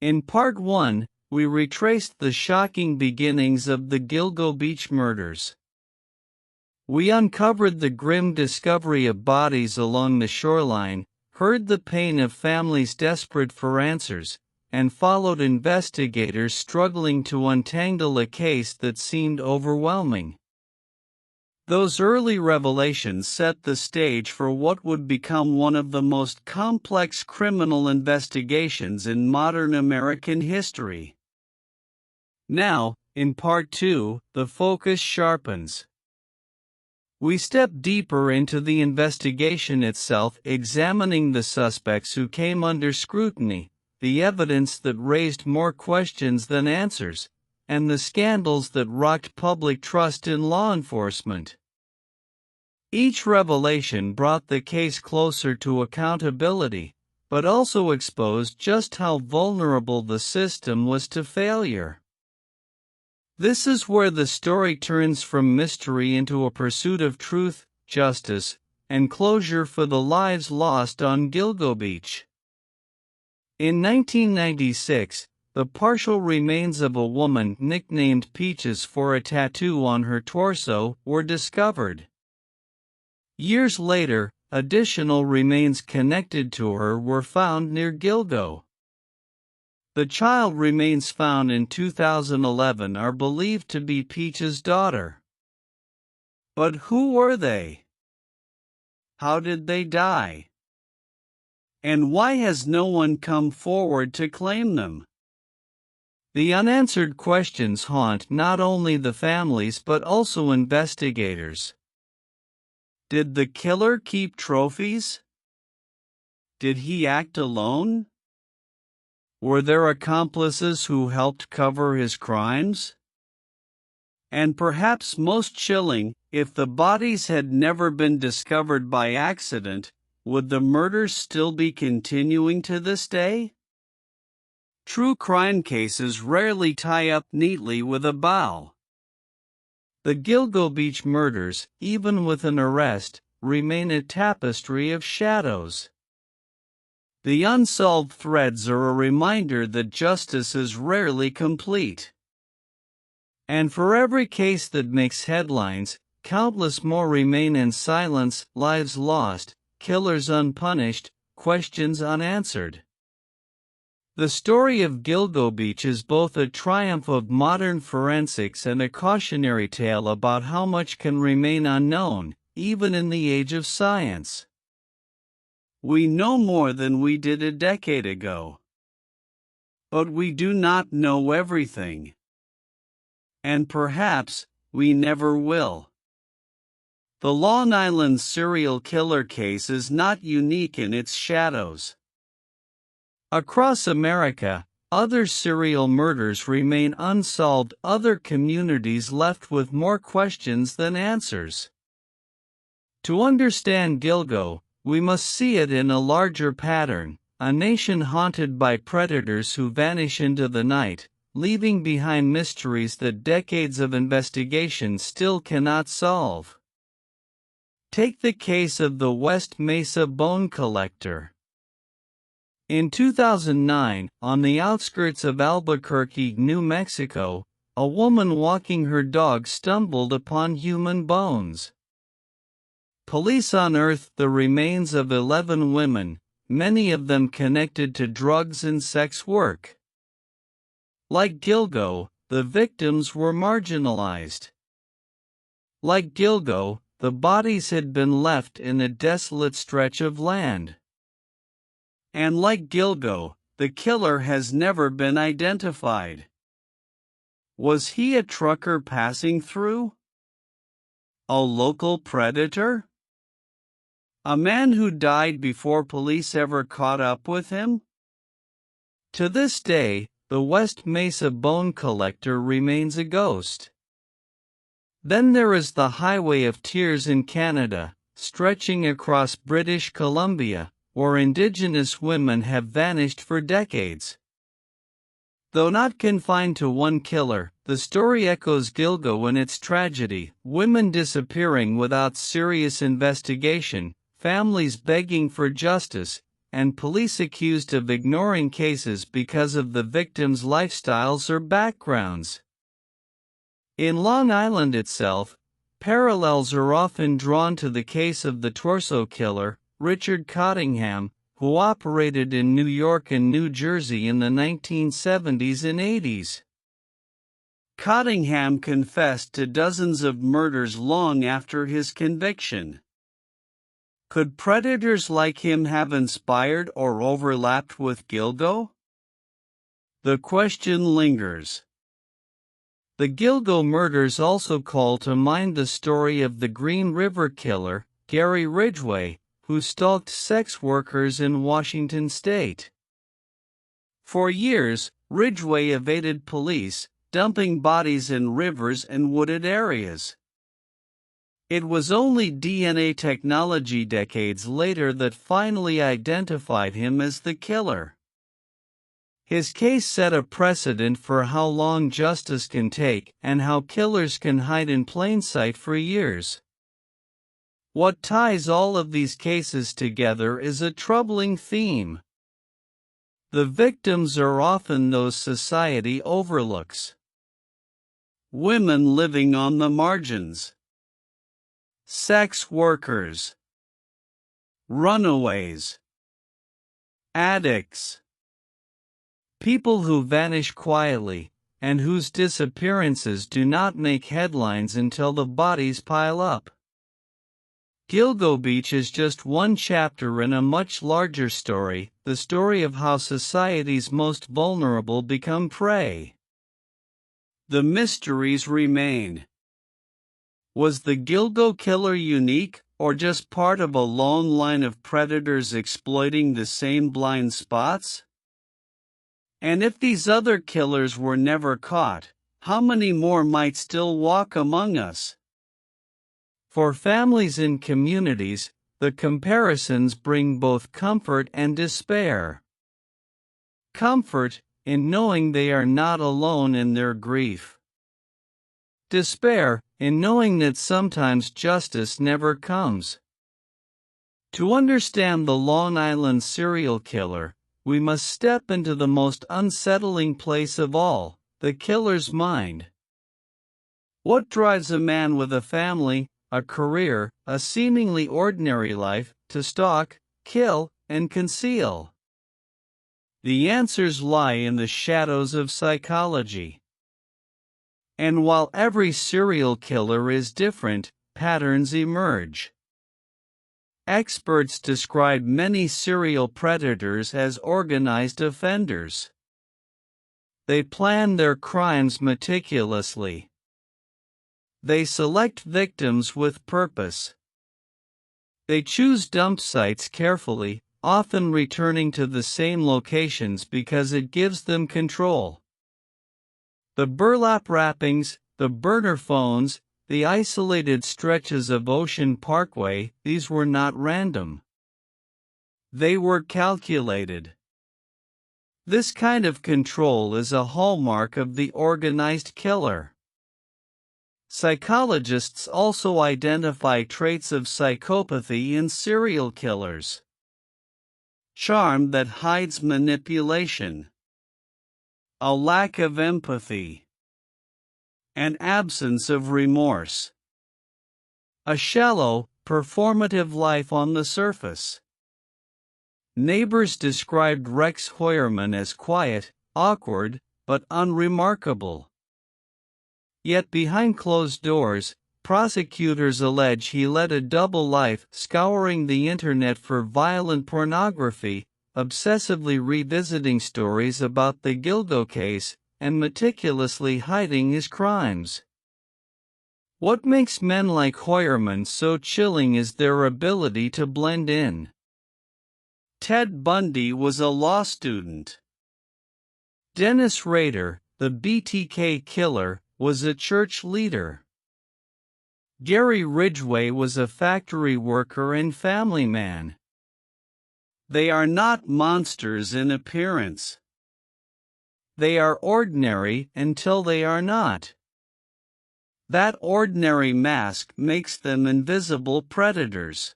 In Part 1, we retraced the shocking beginnings of the Gilgo Beach murders. We uncovered the grim discovery of bodies along the shoreline, heard the pain of families desperate for answers, and followed investigators struggling to untangle a case that seemed overwhelming. Those early revelations set the stage for what would become one of the most complex criminal investigations in modern American history. Now, in Part 2, the focus sharpens. We step deeper into the investigation itself, examining the suspects who came under scrutiny, the evidence that raised more questions than answers, and the scandals that rocked public trust in law enforcement. Each revelation brought the case closer to accountability, but also exposed just how vulnerable the system was to failure. This is where the story turns from mystery into a pursuit of truth, justice, and closure for the lives lost on Gilgo Beach. In 1996, the partial remains of a woman nicknamed Peaches for a tattoo on her torso were discovered. Years later, additional remains connected to her were found near Gilgo. The child remains found in 2011 are believed to be Peach's daughter. But who were they? How did they die? And why has no one come forward to claim them? The unanswered questions haunt not only the families but also investigators. Did the killer keep trophies? Did he act alone? Were there accomplices who helped cover his crimes? And perhaps most chilling, if the bodies had never been discovered by accident, would the murders still be continuing to this day? True crime cases rarely tie up neatly with a bow. The Gilgo Beach murders, even with an arrest, remain a tapestry of shadows. The unsolved threads are a reminder that justice is rarely complete. And for every case that makes headlines, countless more remain in silence, lives lost, killers unpunished, questions unanswered. The story of Gilgo Beach is both a triumph of modern forensics and a cautionary tale about how much can remain unknown, even in the age of science. We know more than we did a decade ago. But we do not know everything. And perhaps, we never will. The Long Island serial killer case is not unique in its shadows. Across America, other serial murders remain unsolved, other communities left with more questions than answers. To understand Gilgo, we must see it in a larger pattern, a nation haunted by predators who vanish into the night, leaving behind mysteries that decades of investigation still cannot solve. Take the case of the West Mesa bone collector. In 2009, on the outskirts of Albuquerque, New Mexico, a woman walking her dog stumbled upon human bones. Police unearthed the remains of 11 women, many of them connected to drugs and sex work. Like Gilgo, the victims were marginalized. Like Gilgo, the bodies had been left in a desolate stretch of land. And like Gilgo, the killer has never been identified. Was he a trucker passing through? A local predator? A man who died before police ever caught up with him? To this day, the West Mesa bone collector remains a ghost. Then there is the Highway of Tears in Canada, stretching across British Columbia, where Indigenous women have vanished for decades. Though not confined to one killer, the story echoes Gilgo in its tragedy: women disappearing without serious investigation, families begging for justice, and police accused of ignoring cases because of the victims' lifestyles or backgrounds. In Long Island itself, parallels are often drawn to the case of the torso killer, Richard Cottingham, who operated in New York and New Jersey in the 1970s and 80s. Cottingham confessed to dozens of murders long after his conviction. Could predators like him have inspired or overlapped with Gilgo? The question lingers. The Gilgo murders also call to mind the story of the Green River Killer, Gary Ridgway, who stalked sex workers in Washington state. For years, Ridgway evaded police, dumping bodies in rivers and wooded areas. It was only DNA technology decades later that finally identified him as the killer. His case set a precedent for how long justice can take and how killers can hide in plain sight for years. What ties all of these cases together is a troubling theme. The victims are often those society overlooks. Women living on the margins. Sex workers. Runaways. Addicts. People who vanish quietly, and whose disappearances do not make headlines until the bodies pile up. Gilgo Beach is just one chapter in a much larger story, the story of how society's most vulnerable become prey. The mysteries remain. Was the Gilgo killer unique, or just part of a long line of predators exploiting the same blind spots? And if these other killers were never caught, how many more might still walk among us? For families and communities, the comparisons bring both comfort and despair. Comfort, in knowing they are not alone in their grief. Despair, in knowing that sometimes justice never comes. To understand the Long Island serial killer, we must step into the most unsettling place of all, the killer's mind. What drives a man with a family, a career, a seemingly ordinary life, to stalk, kill, and conceal? The answers lie in the shadows of psychology. And while every serial killer is different, patterns emerge. Experts describe many serial predators as organized offenders. They plan their crimes meticulously. They select victims with purpose. They choose dump sites carefully, often returning to the same locations because it gives them control. The burlap wrappings, the burner phones, the isolated stretches of Ocean Parkway, these were not random. They were calculated. This kind of control is a hallmark of the organized killer. Psychologists also identify traits of psychopathy in serial killers. Charm that hides manipulation. A lack of empathy. An absence of remorse. A shallow, performative life on the surface. Neighbors described Rex Hoyerman as quiet, awkward, but unremarkable. Yet behind closed doors, prosecutors allege he led a double life, scouring the internet for violent pornography, obsessively revisiting stories about the Gilgo case, and meticulously hiding his crimes. What makes men like Hoyerman so chilling is their ability to blend in. Ted Bundy was a law student. Dennis Rader, the BTK killer, was a church leader. Gary Ridgway was a factory worker and family man. They are not monsters in appearance. They are ordinary until they are not. That ordinary mask makes them invisible predators.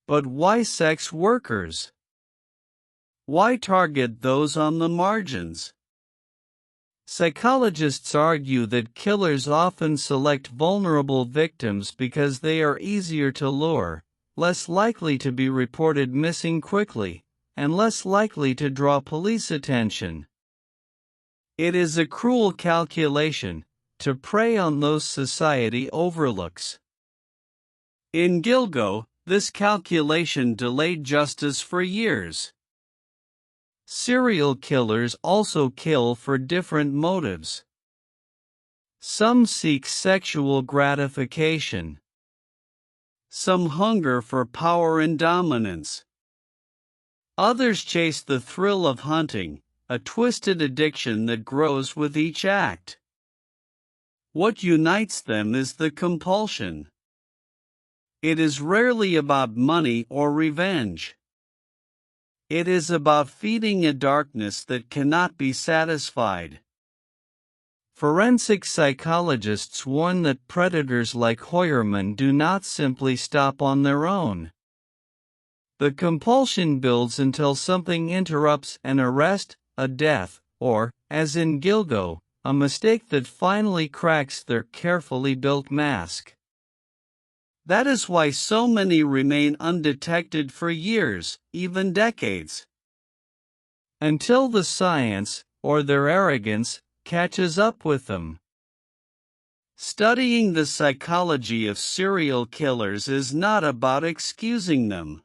But why sex workers? Why target those on the margins? Psychologists argue that killers often select vulnerable victims because they are easier to lure, less likely to be reported missing quickly, and less likely to draw police attention. It is a cruel calculation, to prey on those society overlooks. In Gilgo, this calculation delayed justice for years. Serial killers also kill for different motives. Some seek sexual gratification. Some hunger for power and dominance. Others chase the thrill of hunting, a twisted addiction that grows with each act. What unites them is the compulsion. It is rarely about money or revenge. It is about feeding a darkness that cannot be satisfied. Forensic psychologists warn that predators like Hoyerman do not simply stop on their own. The compulsion builds until something interrupts an arrest, a death, or, as in Gilgo, a mistake that finally cracks their carefully built mask. That is why so many remain undetected for years, even decades. Until the science, or their arrogance, catches up with them. Studying the psychology of serial killers is not about excusing them.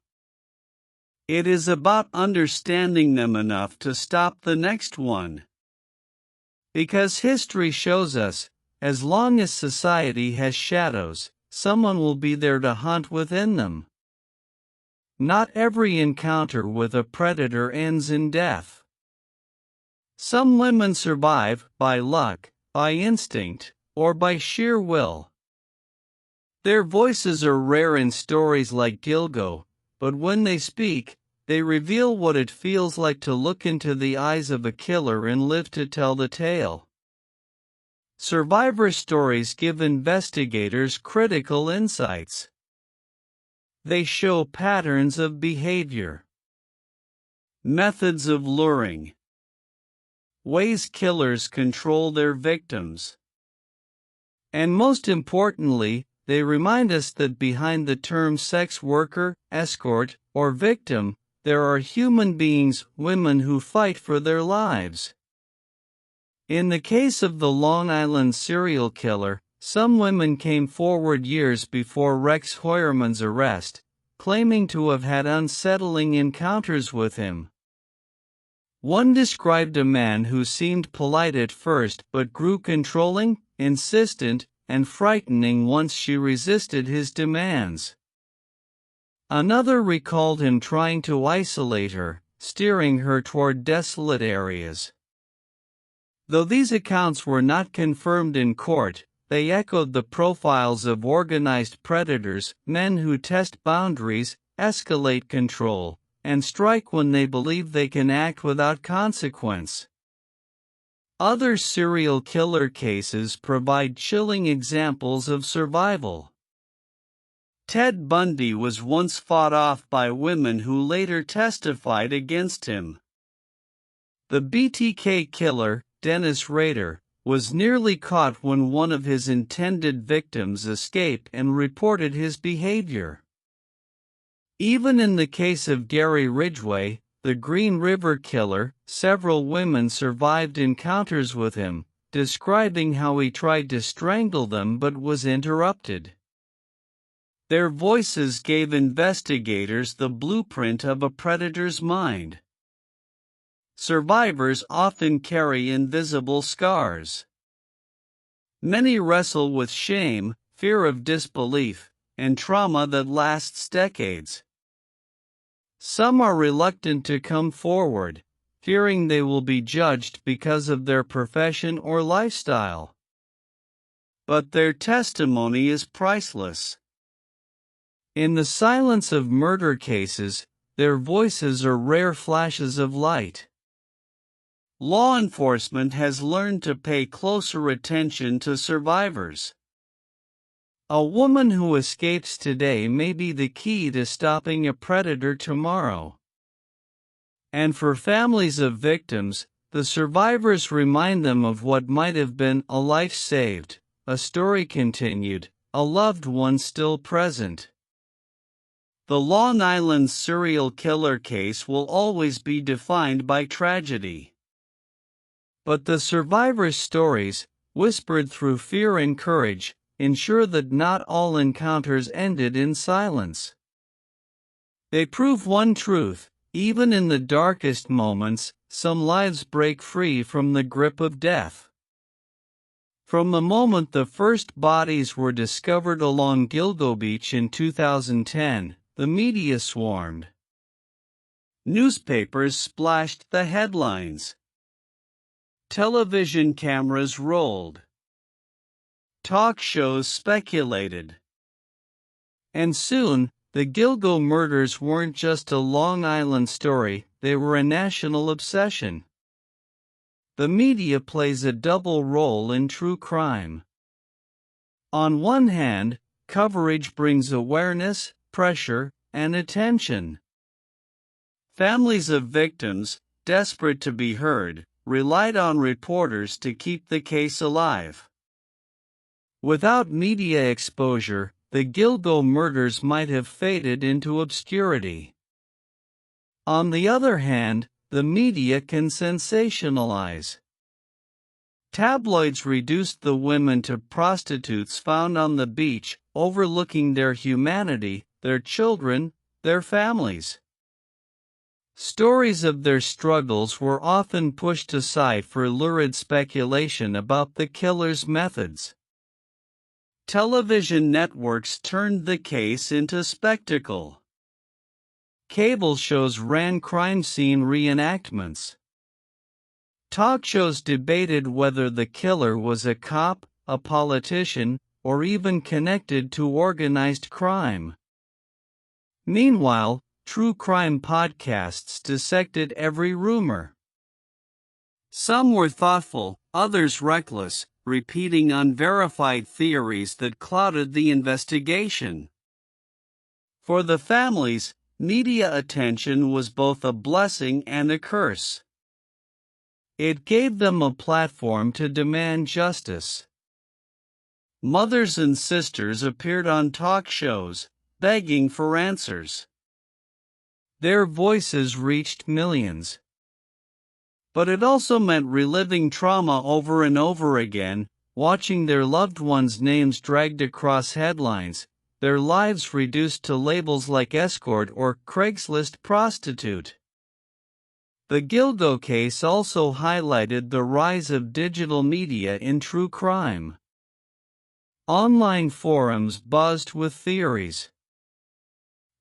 It is about understanding them enough to stop the next one. Because history shows us, as long as society has shadows, someone will be there to hunt within them. Not every encounter with a predator ends in death. Some women survive by luck, by instinct, or by sheer will. Their voices are rare in stories like Gilgo, but when they speak, they reveal what it feels like to look into the eyes of a killer and live to tell the tale. Survivor stories give investigators critical insights. They show patterns of behavior, methods of luring, ways killers control their victims. And most importantly, they remind us that behind the term sex worker, escort, or victim, there are human beings, women who fight for their lives. In the case of the Long Island serial killer, some women came forward years before Rex Hoyerman's arrest, claiming to have had unsettling encounters with him. One described a man who seemed polite at first but grew controlling, insistent, and frightening once she resisted his demands. Another recalled him trying to isolate her, steering her toward desolate areas. Though these accounts were not confirmed in court, they echoed the profiles of organized predators, men who test boundaries, escalate control, and strike when they believe they can act without consequence. Other serial killer cases provide chilling examples of survival. Ted Bundy was once fought off by women who later testified against him. The BTK killer, Dennis Rader, was nearly caught when one of his intended victims escaped and reported his behavior. Even in the case of Gary Ridgway, the Green River Killer, several women survived encounters with him, describing how he tried to strangle them but was interrupted. Their voices gave investigators the blueprint of a predator's mind. Survivors often carry invisible scars. Many wrestle with shame, fear of disbelief, and trauma that lasts decades. Some are reluctant to come forward, fearing they will be judged because of their profession or lifestyle. But their testimony is priceless. In the silence of murder cases, their voices are rare flashes of light. Law enforcement has learned to pay closer attention to survivors. A woman who escapes today may be the key to stopping a predator tomorrow. And for families of victims, the survivors remind them of what might have been a life saved, a story continued, a loved one still present. The Long Island serial killer case will always be defined by tragedy. But the survivors' stories, whispered through fear and courage, ensure that not all encounters ended in silence. They prove one truth: even in the darkest moments, some lives break free from the grip of death. From the moment the first bodies were discovered along Gilgo Beach in 2010, the media swarmed. Newspapers splashed the headlines. Television cameras rolled. Talk shows speculated. And soon, the Gilgo murders weren't just a Long Island story, they were a national obsession. The media plays a double role in true crime. On one hand, coverage brings awareness, pressure, and attention. Families of victims, desperate to be heard, relied on reporters to keep the case alive. Without media exposure, the Gilgo murders might have faded into obscurity. On the other hand, the media can sensationalize. Tabloids reduced the women to prostitutes found on the beach, overlooking their humanity, their children, their families. Stories of their struggles were often pushed aside for lurid speculation about the killer's methods. Television networks turned the case into spectacle. Cable shows ran crime scene reenactments. Talk shows debated whether the killer was a cop, a politician, or even connected to organized crime. Meanwhile, true crime podcasts dissected every rumor. Some were thoughtful, others reckless, repeating unverified theories that clouded the investigation. For the families, media attention was both a blessing and a curse. It gave them a platform to demand justice. Mothers and sisters appeared on talk shows, begging for answers. Their voices reached millions. But it also meant reliving trauma over and over again, watching their loved ones' names dragged across headlines, their lives reduced to labels like escort or Craigslist prostitute. The Gilgo case also highlighted the rise of digital media in true crime. Online forums buzzed with theories.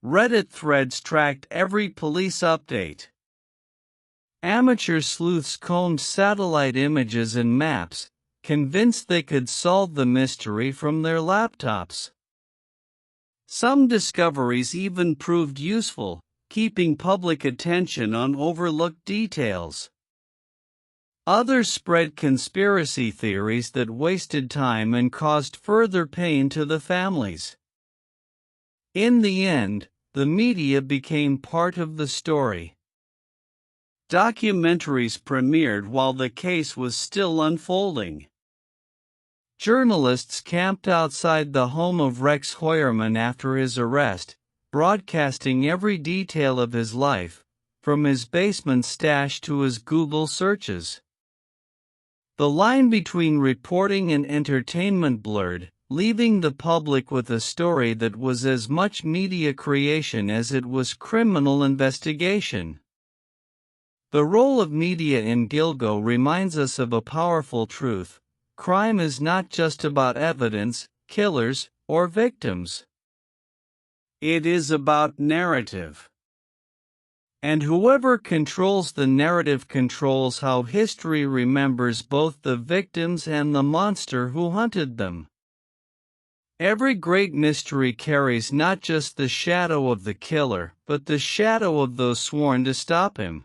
Reddit threads tracked every police update. Amateur sleuths combed satellite images and maps, convinced they could solve the mystery from their laptops. Some discoveries even proved useful, keeping public attention on overlooked details. Others spread conspiracy theories that wasted time and caused further pain to the families. In the end, the media became part of the story. Documentaries premiered while the case was still unfolding. Journalists camped outside the home of Rex Hoyerman after his arrest, broadcasting every detail of his life, from his basement stash to his Google searches. The line between reporting and entertainment blurred, leaving the public with a story that was as much media creation as it was criminal investigation. The role of media in Gilgo reminds us of a powerful truth: crime is not just about evidence, killers, or victims. It is about narrative. And whoever controls the narrative controls how history remembers both the victims and the monster who hunted them. Every great mystery carries not just the shadow of the killer, but the shadow of those sworn to stop him.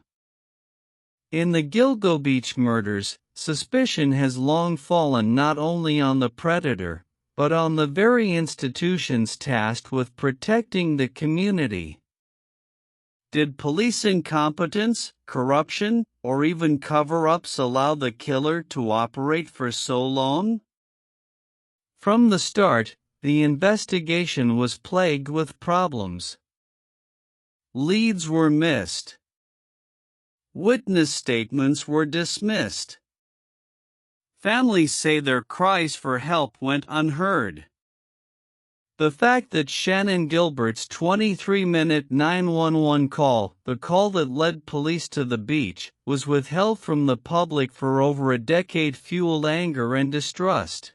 In the Gilgo Beach murders, suspicion has long fallen not only on the predator, but on the very institutions tasked with protecting the community. Did police incompetence, corruption, or even cover-ups allow the killer to operate for so long? From the start, the investigation was plagued with problems. Leads were missed. Witness statements were dismissed. Families say their cries for help went unheard. The fact that Shannon Gilbert's 23-minute 911 call, the call that led police to the beach, was withheld from the public for over a decade fueled anger and distrust.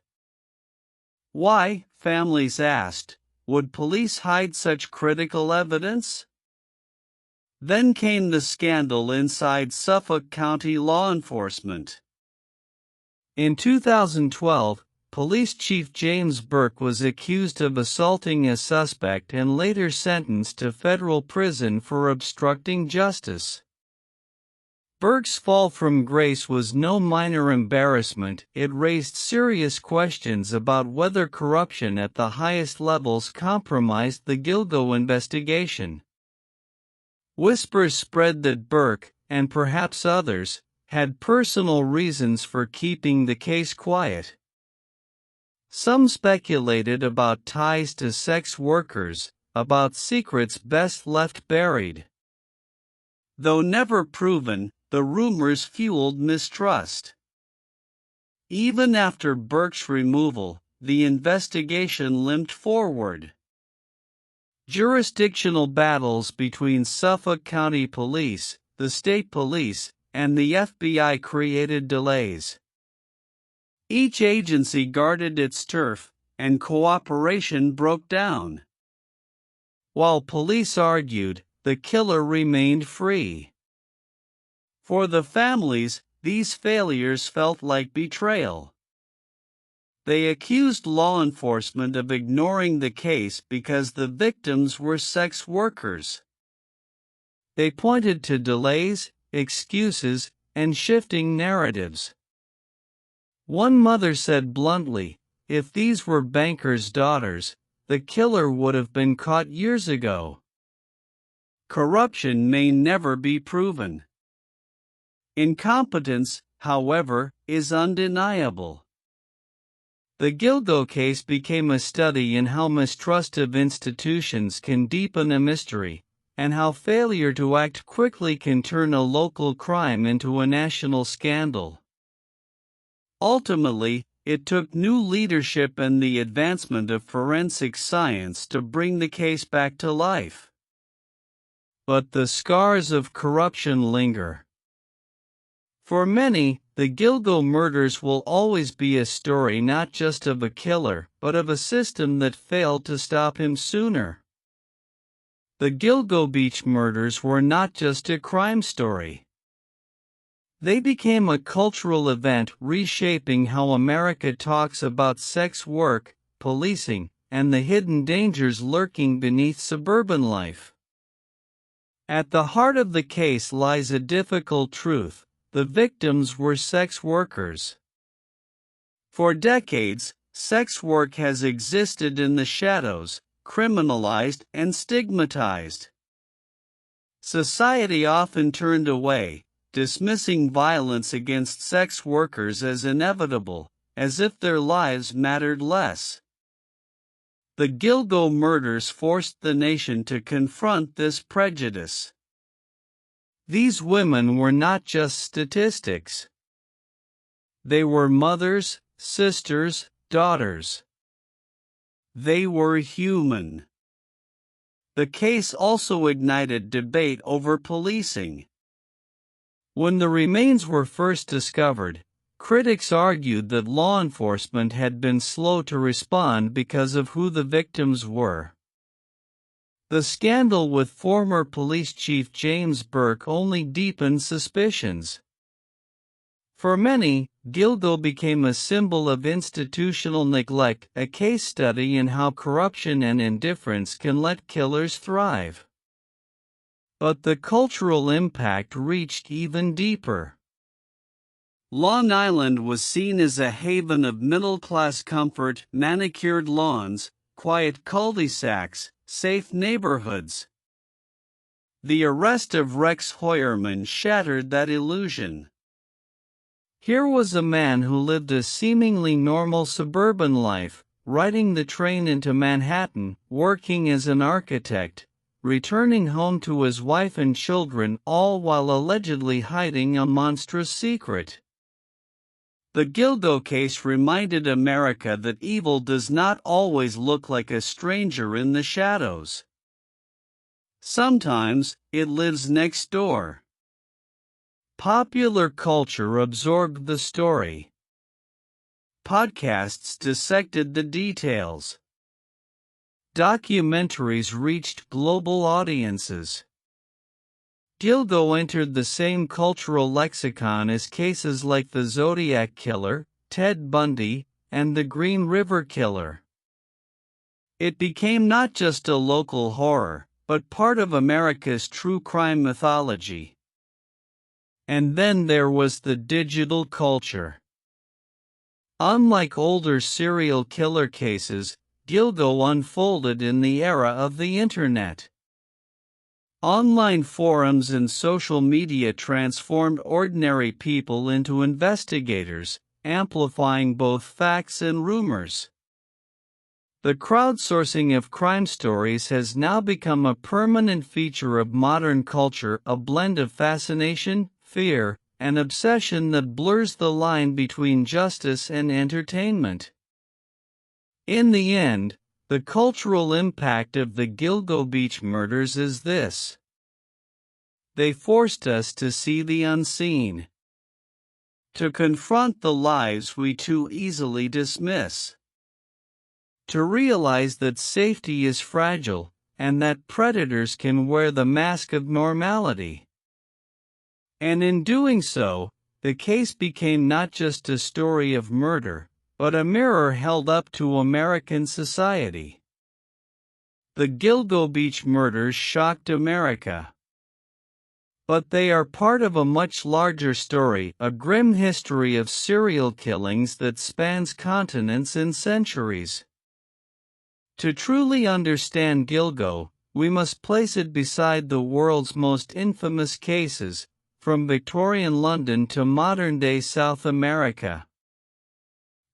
Why, families asked, would police hide such critical evidence? Then came the scandal inside Suffolk County law enforcement. In 2012, Police Chief James Burke was accused of assaulting a suspect and later sentenced to federal prison for obstructing justice. Burke's fall from grace was no minor embarrassment. It raised serious questions about whether corruption at the highest levels compromised the Gilgo investigation. Whispers spread that Burke, and perhaps others, had personal reasons for keeping the case quiet. Some speculated about ties to sex workers, about secrets best left buried. Though never proven, the rumors fueled mistrust. Even after Burke's removal, the investigation limped forward. Jurisdictional battles between Suffolk County Police, the state police, and the FBI created delays. Each agency guarded its turf, and cooperation broke down. While police argued, the killer remained free. For the families, these failures felt like betrayal. They accused law enforcement of ignoring the case because the victims were sex workers. They pointed to delays, excuses, and shifting narratives. One mother said bluntly, "If these were bankers' daughters, the killer would have been caught years ago." Corruption may never be proven. Incompetence, however, is undeniable. The Gilgo case became a study in how mistrust of institutions can deepen a mystery, and how failure to act quickly can turn a local crime into a national scandal. Ultimately, it took new leadership and the advancement of forensic science to bring the case back to life. But the scars of corruption linger. For many, the Gilgo murders will always be a story not just of a killer, but of a system that failed to stop him sooner. The Gilgo Beach murders were not just a crime story. They became a cultural event reshaping how America talks about sex work, policing, and the hidden dangers lurking beneath suburban life. At the heart of the case lies a difficult truth: the victims were sex workers. For decades, sex work has existed in the shadows, criminalized and stigmatized. Society often turned away, dismissing violence against sex workers as inevitable, as if their lives mattered less. The Gilgo murders forced the nation to confront this prejudice. These women were not just statistics. They were mothers, sisters, daughters. They were human. The case also ignited debate over policing. When the remains were first discovered, critics argued that law enforcement had been slow to respond because of who the victims were. The scandal with former Police Chief James Burke only deepened suspicions. For many, Gilgo became a symbol of institutional neglect, a case study in how corruption and indifference can let killers thrive. But the cultural impact reached even deeper. Long Island was seen as a haven of middle-class comfort, manicured lawns, quiet cul-de-sacs, safe neighborhoods. the arrest of Rex Heuermann shattered that illusion. Here was a man who lived a seemingly normal suburban life, riding the train into Manhattan, working as an architect, returning home to his wife and children, all while allegedly hiding a monstrous secret. The Gilgo case reminded America that evil does not always look like a stranger in the shadows. Sometimes, it lives next door. Popular culture absorbed the story. Podcasts dissected the details. Documentaries reached global audiences. Gilgo entered the same cultural lexicon as cases like the Zodiac Killer, Ted Bundy, and the Green River Killer. It became not just a local horror, but part of America's true crime mythology. And then there was the digital culture. Unlike older serial killer cases, Gilgo unfolded in the era of the Internet. Online forums and social media transformed ordinary people into investigators, amplifying both facts and rumors. The crowdsourcing of crime stories has now become a permanent feature of modern culture, a blend of fascination, fear, and obsession that blurs the line between justice and entertainment. In the end, the cultural impact of the Gilgo Beach murders is this. They forced us to see the unseen, to confront the lies we too easily dismiss, to realize that safety is fragile, and that predators can wear the mask of normality. And in doing so, the case became not just a story of murder, but a mirror held up to American society. The Gilgo Beach murders shocked America. But they are part of a much larger story, a grim history of serial killings that spans continents and centuries. To truly understand Gilgo, we must place it beside the world's most infamous cases, from Victorian London to modern-day South America.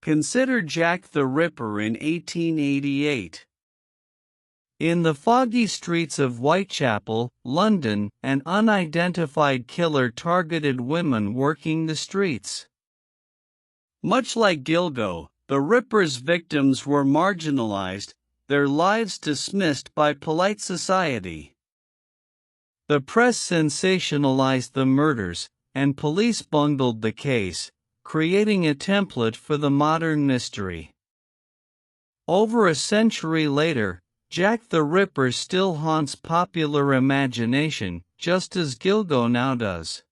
Consider Jack the Ripper in 1888. In the foggy streets of Whitechapel, London, an unidentified killer targeted women working the streets. Much like Gilgo, the Ripper's victims were marginalized, their lives dismissed by polite society. The press sensationalized the murders, and police bungled the case, creating a template for the modern mystery. Over a century later, Jack the Ripper still haunts popular imagination, just as Gilgo now does.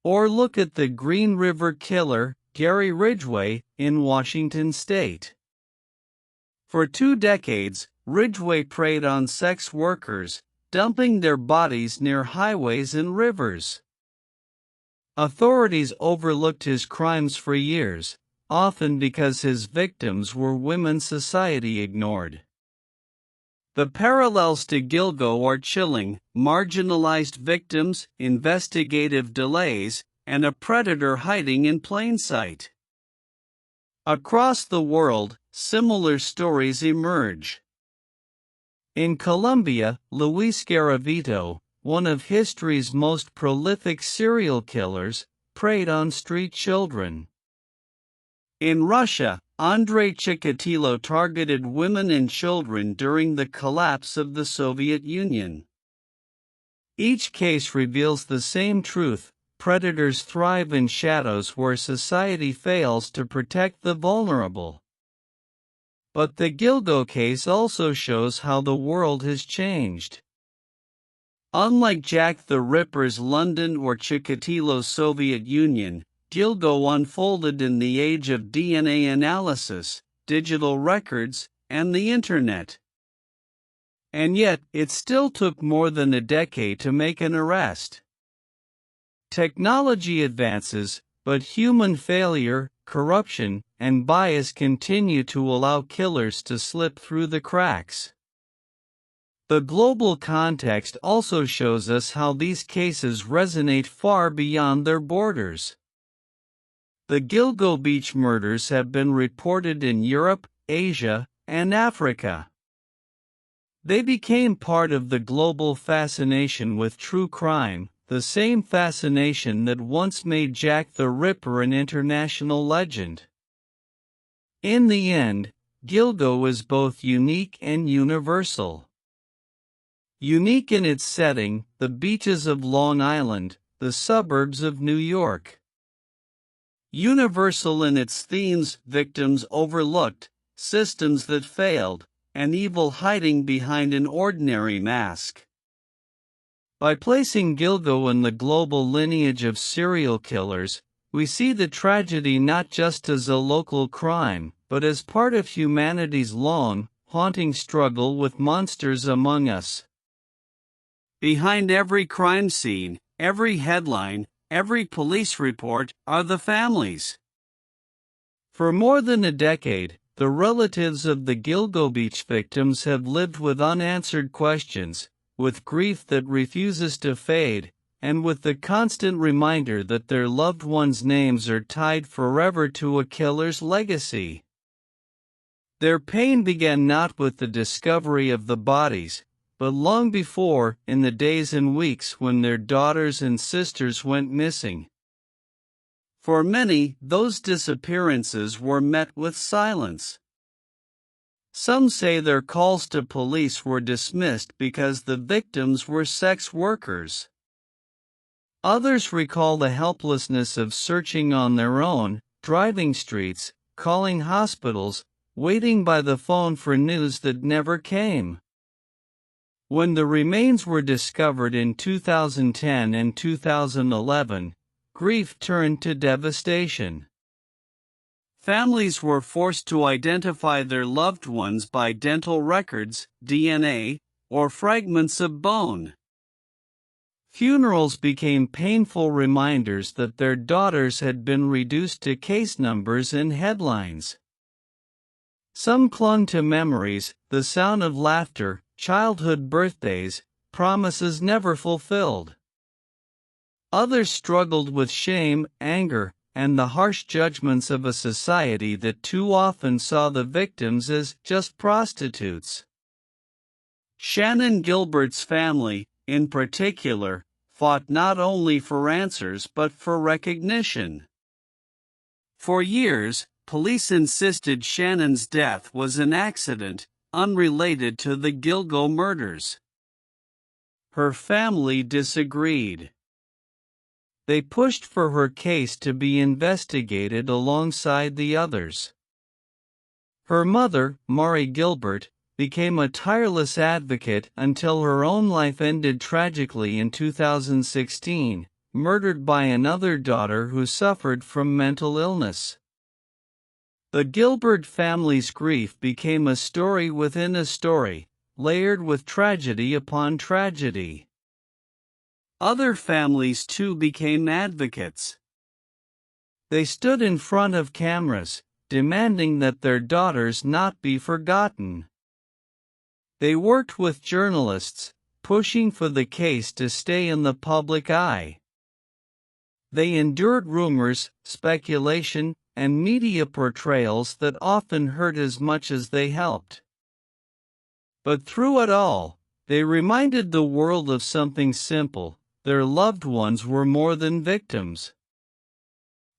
Or look at the Green River Killer, Gary Ridgway, in Washington state. For 2 decades, Ridgway preyed on sex workers, dumping their bodies near highways and rivers. Authorities overlooked his crimes for years, often because his victims were women society ignored. The parallels to Gilgo are chilling: marginalized victims, investigative delays, and a predator hiding in plain sight. Across the world, similar stories emerge. In Colombia, Luis Garavito, one of history's most prolific serial killers, preyed on street children. In Russia, Andrei Chikatilo targeted women and children during the collapse of the Soviet Union. Each case reveals the same truth: predators thrive in shadows where society fails to protect the vulnerable. But the Gilgo case also shows how the world has changed. Unlike Jack the Ripper's London or Chikatilo's Soviet Union, Gilgo unfolded in the age of DNA analysis, digital records, and the Internet. And yet, it still took more than a decade to make an arrest. Technology advances, but human failure, corruption, and bias continue to allow killers to slip through the cracks. The global context also shows us how these cases resonate far beyond their borders. The Gilgo Beach murders have been reported in Europe, Asia, and Africa. They became part of the global fascination with true crime, the same fascination that once made Jack the Ripper an international legend. In the end, Gilgo is both unique and universal. Unique in its setting, the beaches of Long Island, the suburbs of New York. Universal in its themes, victims overlooked, systems that failed, and evil hiding behind an ordinary mask. By placing Gilgo in the global lineage of serial killers, we see the tragedy not just as a local crime, but as part of humanity's long, haunting struggle with monsters among us. Behind every crime scene, every headline, every police report, are the families. For more than a decade, the relatives of the Gilgo Beach victims have lived with unanswered questions, with grief that refuses to fade, and with the constant reminder that their loved ones' names are tied forever to a killer's legacy. Their pain began not with the discovery of the bodies, but long before, in the days and weeks when their daughters and sisters went missing. For many, those disappearances were met with silence. Some say their calls to police were dismissed because the victims were sex workers. Others recall the helplessness of searching on their own, driving streets, calling hospitals, waiting by the phone for news that never came. When the remains were discovered in 2010 and 2011, grief turned to devastation. Families were forced to identify their loved ones by dental records, DNA, or fragments of bone. Funerals became painful reminders that their daughters had been reduced to case numbers and headlines. Some clung to memories, the sound of laughter, childhood birthdays, promises never fulfilled. Others struggled with shame, anger, and the harsh judgments of a society that too often saw the victims as just prostitutes. Shannan Gilbert's family, in particular, fought not only for answers but for recognition. For years, police insisted Shannan's death was an accident, unrelated to the Gilgo murders. Her family disagreed. They pushed for her case to be investigated alongside the others. Her mother, Mari Gilbert, became a tireless advocate until her own life ended tragically in 2016, murdered by another daughter who suffered from mental illness. The Gilbert family's grief became a story within a story, layered with tragedy upon tragedy. Other families too became advocates. They stood in front of cameras, demanding that their daughters not be forgotten. They worked with journalists, pushing for the case to stay in the public eye. They endured rumors, speculation, and media portrayals that often hurt as much as they helped. But through it all, they reminded the world of something simple: their loved ones were more than victims.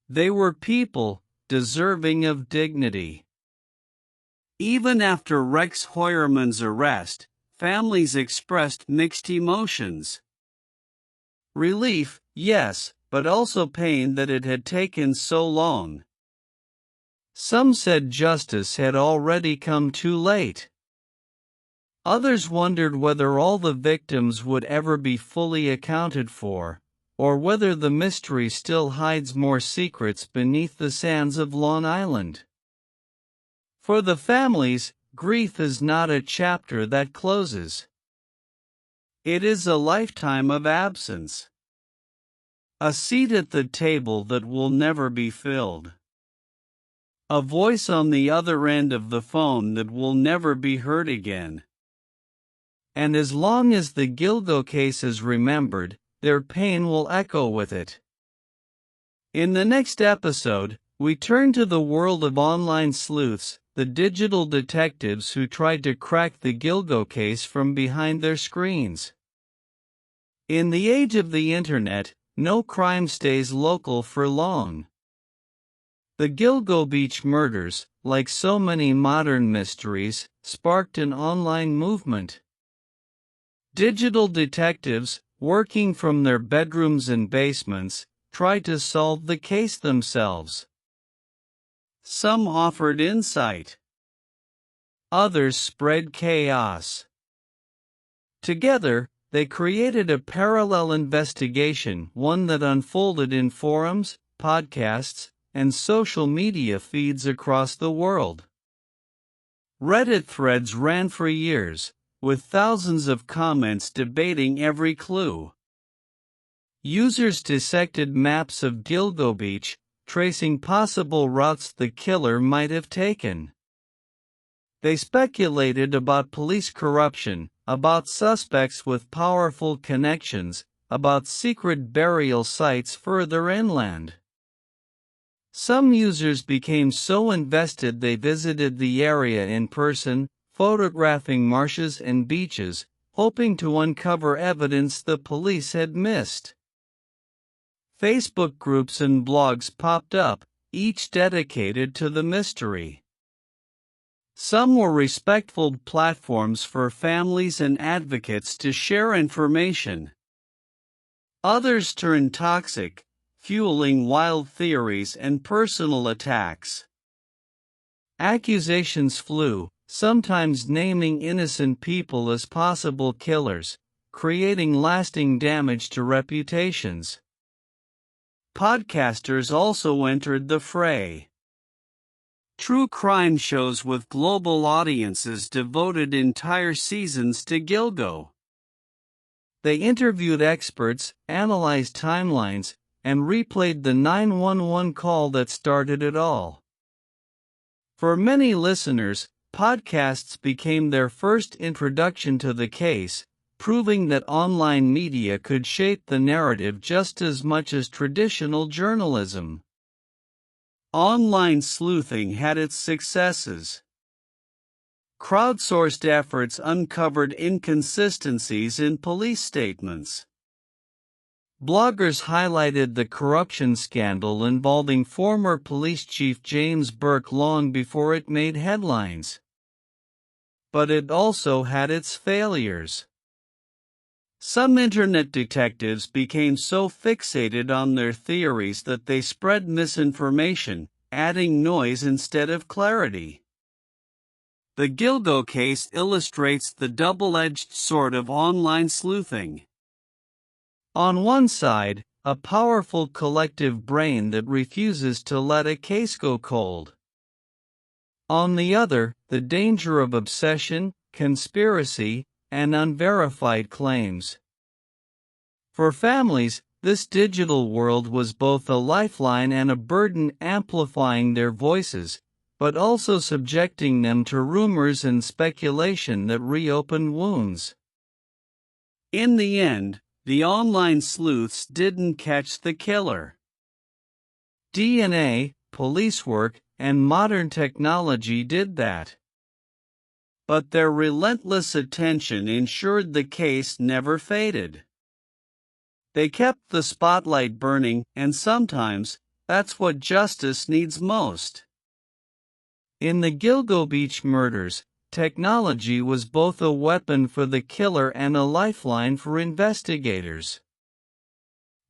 They were people, deserving of dignity. Even after Rex Heuermann's arrest, families expressed mixed emotions. Relief, yes, but also pain that it had taken so long. Some said justice had already come too late. Others wondered whether all the victims would ever be fully accounted for, or whether the mystery still hides more secrets beneath the sands of Long Island. For the families, grief is not a chapter that closes. It is a lifetime of absence. A seat at the table that will never be filled. A voice on the other end of the phone that will never be heard again. And as long as the Gilgo case is remembered, their pain will echo with it. In the next episode, we turn to the world of online sleuths, the digital detectives who tried to crack the Gilgo case from behind their screens. In the age of the internet, no crime stays local for long. The Gilgo Beach murders, like so many modern mysteries, sparked an online movement. Digital detectives, working from their bedrooms and basements, tried to solve the case themselves. Some offered insight. Others spread chaos. Together, they created a parallel investigation, one that unfolded in forums, podcasts, and social media feeds across the world. Reddit threads ran for years, with thousands of comments debating every clue. Users dissected maps of Gilgo Beach, tracing possible routes the killer might have taken. They speculated about police corruption, about suspects with powerful connections, about secret burial sites further inland. Some users became so invested they visited the area in person, photographing marshes and beaches, hoping to uncover evidence the police had missed. Facebook groups and blogs popped up, each dedicated to the mystery. Some were respectful platforms for families and advocates to share information. Others turned toxic, fueling wild theories and personal attacks. Accusations flew, sometimes naming innocent people as possible killers, creating lasting damage to reputations. Podcasters also entered the fray. True crime shows with global audiences devoted entire seasons to Gilgo. They interviewed experts, analyzed timelines, and replayed the 911 call that started it all. For many listeners, podcasts became their first introduction to the case, proving that online media could shape the narrative just as much as traditional journalism. Online sleuthing had its successes. Crowdsourced efforts uncovered inconsistencies in police statements. Bloggers highlighted the corruption scandal involving former police chief James Burke long before it made headlines. But it also had its failures. Some internet detectives became so fixated on their theories that they spread misinformation, adding noise instead of clarity. The Gilgo case illustrates the double-edged sword of online sleuthing. On one side, a powerful collective brain that refuses to let a case go cold. On the other, the danger of obsession, conspiracy, and unverified claims. For families, this digital world was both a lifeline and a burden, amplifying their voices, but also subjecting them to rumors and speculation that reopened wounds. In the end, the online sleuths didn't catch the killer. DNA, police work, and modern technology did that. But their relentless attention ensured the case never faded. They kept the spotlight burning, and sometimes, that's what justice needs most. In the Gilgo Beach murders, technology was both a weapon for the killer and a lifeline for investigators.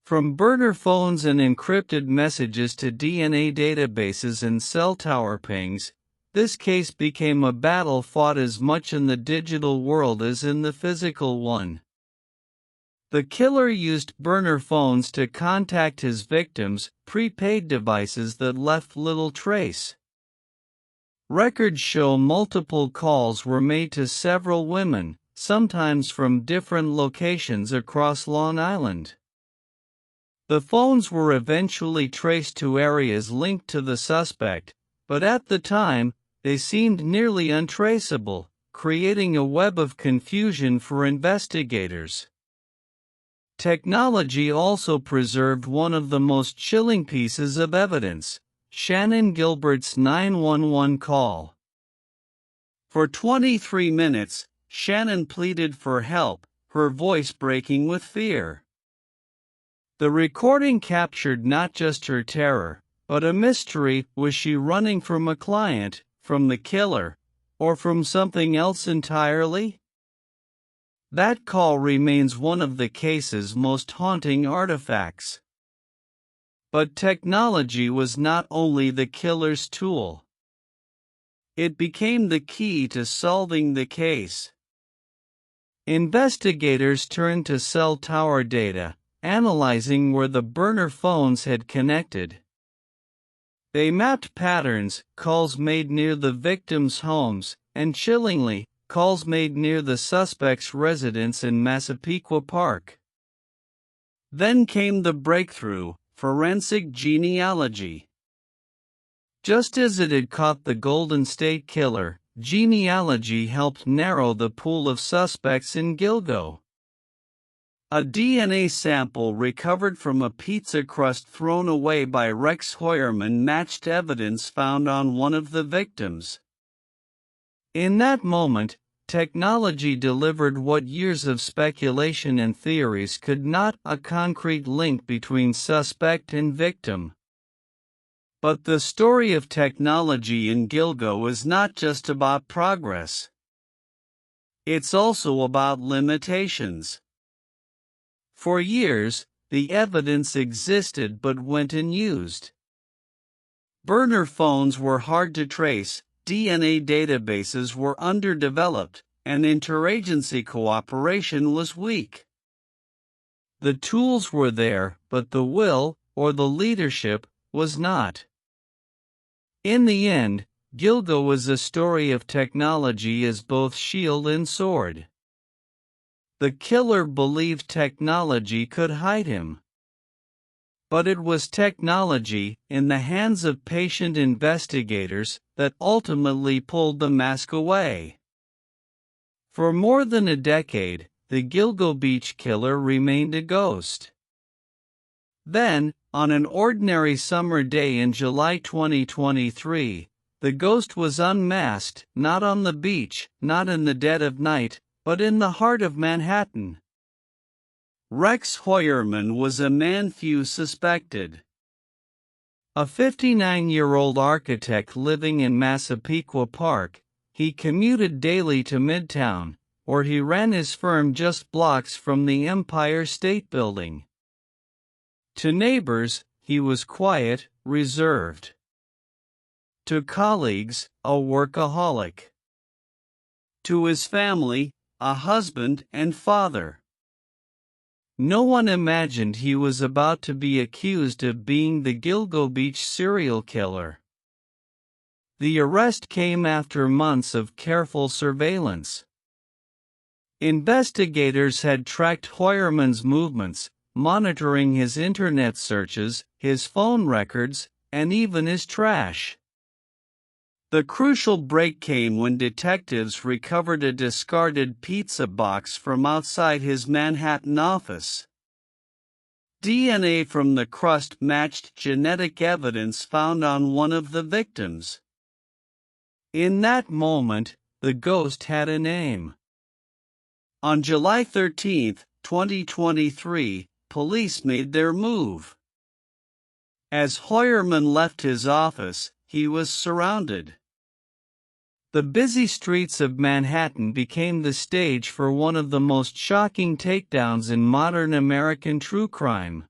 From burner phones and encrypted messages to DNA databases and cell tower pings, this case became a battle fought as much in the digital world as in the physical one. The killer used burner phones to contact his victims, prepaid devices that left little trace. Records show multiple calls were made to several women, sometimes from different locations across Long Island. The phones were eventually traced to areas linked to the suspect, but at the time, they seemed nearly untraceable, creating a web of confusion for investigators. Technology also preserved one of the most chilling pieces of evidence: Shannon Gilbert's 911 call. For 23 minutes, Shannon pleaded for help, her voice breaking with fear. The recording captured not just her terror, but a mystery: was she running from a client, from the killer, or from something else entirely? That call remains one of the case's most haunting artifacts. But technology was not only the killer's tool. It became the key to solving the case. Investigators turned to cell tower data, analyzing where the burner phones had connected. They mapped patterns: calls made near the victims' homes, and chillingly, calls made near the suspect's residence in Massapequa Park. Then came the breakthrough: forensic genealogy. Just as it had caught the Golden State Killer, genealogy helped narrow the pool of suspects in Gilgo. A DNA sample recovered from a pizza crust thrown away by Rex Hoyerman matched evidence found on one of the victims. In that moment, technology delivered what years of speculation and theories could not: a concrete link between suspect and victim. But the story of technology in Gilgo is not just about progress. It's also about limitations. For years, the evidence existed but went unused. Burner phones were hard to trace, DNA databases were underdeveloped, and interagency cooperation was weak. The tools were there, but the will, or the leadership, was not. In the end, Gilgo was a story of technology as both shield and sword. The killer believed technology could hide him. But it was technology, in the hands of patient investigators, that ultimately pulled the mask away. For more than a decade, the Gilgo Beach killer remained a ghost. Then, on an ordinary summer day in July 2023, the ghost was unmasked, not on the beach, not in the dead of night, but in the heart of Manhattan. Rex Hoyerman was a man few suspected. A 59-year-old architect living in Massapequa Park, he commuted daily to Midtown, or he ran his firm just blocks from the Empire State Building. To neighbors, he was quiet, reserved. To colleagues, a workaholic. To his family, a husband and father. No one imagined he was about to be accused of being the Gilgo Beach serial killer. The arrest came after months of careful surveillance. Investigators had tracked Hoyerman's movements, monitoring his internet searches, his phone records, and even his trash. The crucial break came when detectives recovered a discarded pizza box from outside his Manhattan office. DNA from the crust matched genetic evidence found on one of the victims. In that moment, the ghost had a name. On July 13, 2023, police made their move. As Hoyerman left his office, he was surrounded. The busy streets of Manhattan became the stage for one of the most shocking takedowns in modern American true crime.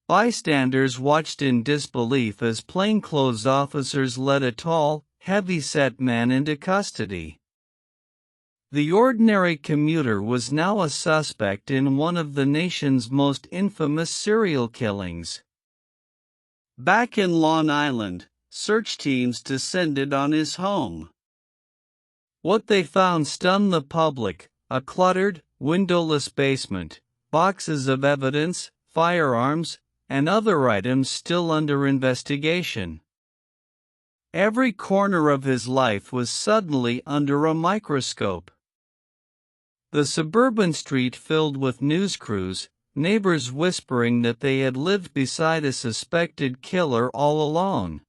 Bystanders watched in disbelief as plainclothes officers led a tall, heavy-set man into custody. The ordinary commuter was now a suspect in one of the nation's most infamous serial killings. Back in Long Island, search teams descended on his home. What they found stunned the public: a cluttered, windowless basement, boxes of evidence, firearms, and other items still under investigation. Every corner of his life was suddenly under a microscope. The suburban street filled with news crews, neighbors whispering that they had lived beside a suspected killer all along.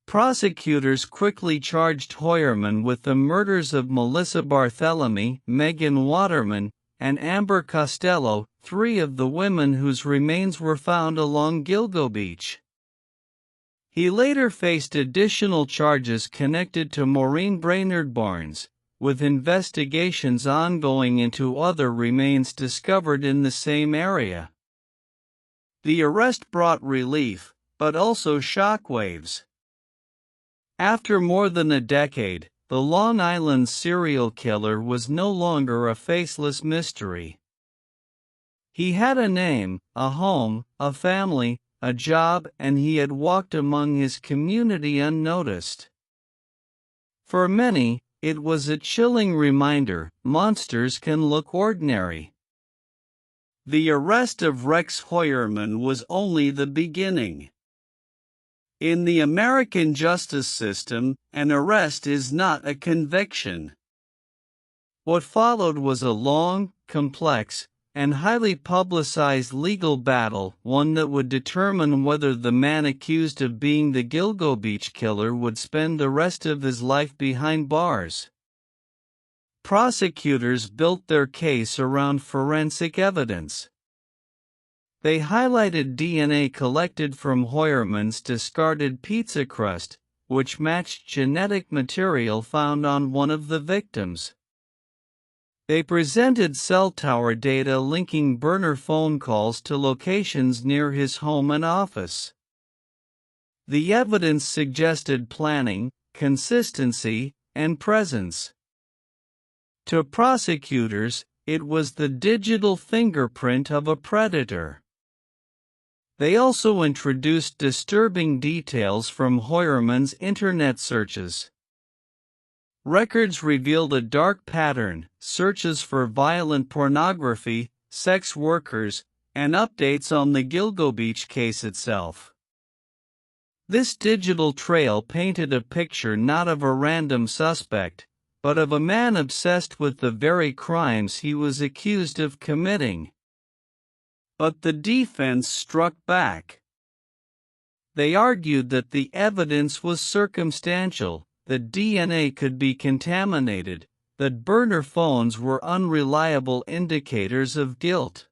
Prosecutors quickly charged Hoyerman with the murders of Melissa Barthelemy, Megan Waterman, and Amber Costello, three of the women whose remains were found along Gilgo Beach. He later faced additional charges connected to Maureen Brainerd Barnes, with investigations ongoing into other remains discovered in the same area. The arrest brought relief, but also shockwaves. After more than a decade, the Long Island serial killer was no longer a faceless mystery. He had a name, a home, a family, a job, and he had walked among his community unnoticed. For many, it was a chilling reminder: monsters can look ordinary. The arrest of Rex Hoyerman was only the beginning. In the American justice system, an arrest is not a conviction. What followed was a long, complex, and highly publicized legal battle, one that would determine whether the man accused of being the Gilgo Beach killer would spend the rest of his life behind bars. Prosecutors built their case around forensic evidence. They highlighted DNA collected from Hoyerman's discarded pizza crust, which matched genetic material found on one of the victims. They presented cell tower data linking burner phone calls to locations near his home and office. The evidence suggested planning, consistency, and presence. To prosecutors, it was the digital fingerprint of a predator. They also introduced disturbing details from Hoyerman's internet searches. Records revealed a dark pattern: searches for violent pornography, sex workers, and updates on the Gilgo Beach case itself. This digital trail painted a picture not of a random suspect, but of a man obsessed with the very crimes he was accused of committing. But the defense struck back. They argued that the evidence was circumstantial, that DNA could be contaminated, that burner phones were unreliable indicators of guilt.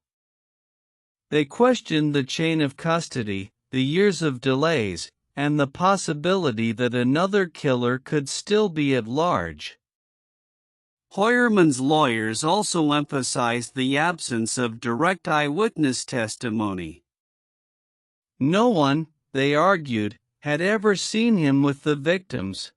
They questioned the chain of custody, the years of delays, and the possibility that another killer could still be at large. Hoyerman's lawyers also emphasized the absence of direct eyewitness testimony. No one, they argued, had ever seen him with the victims.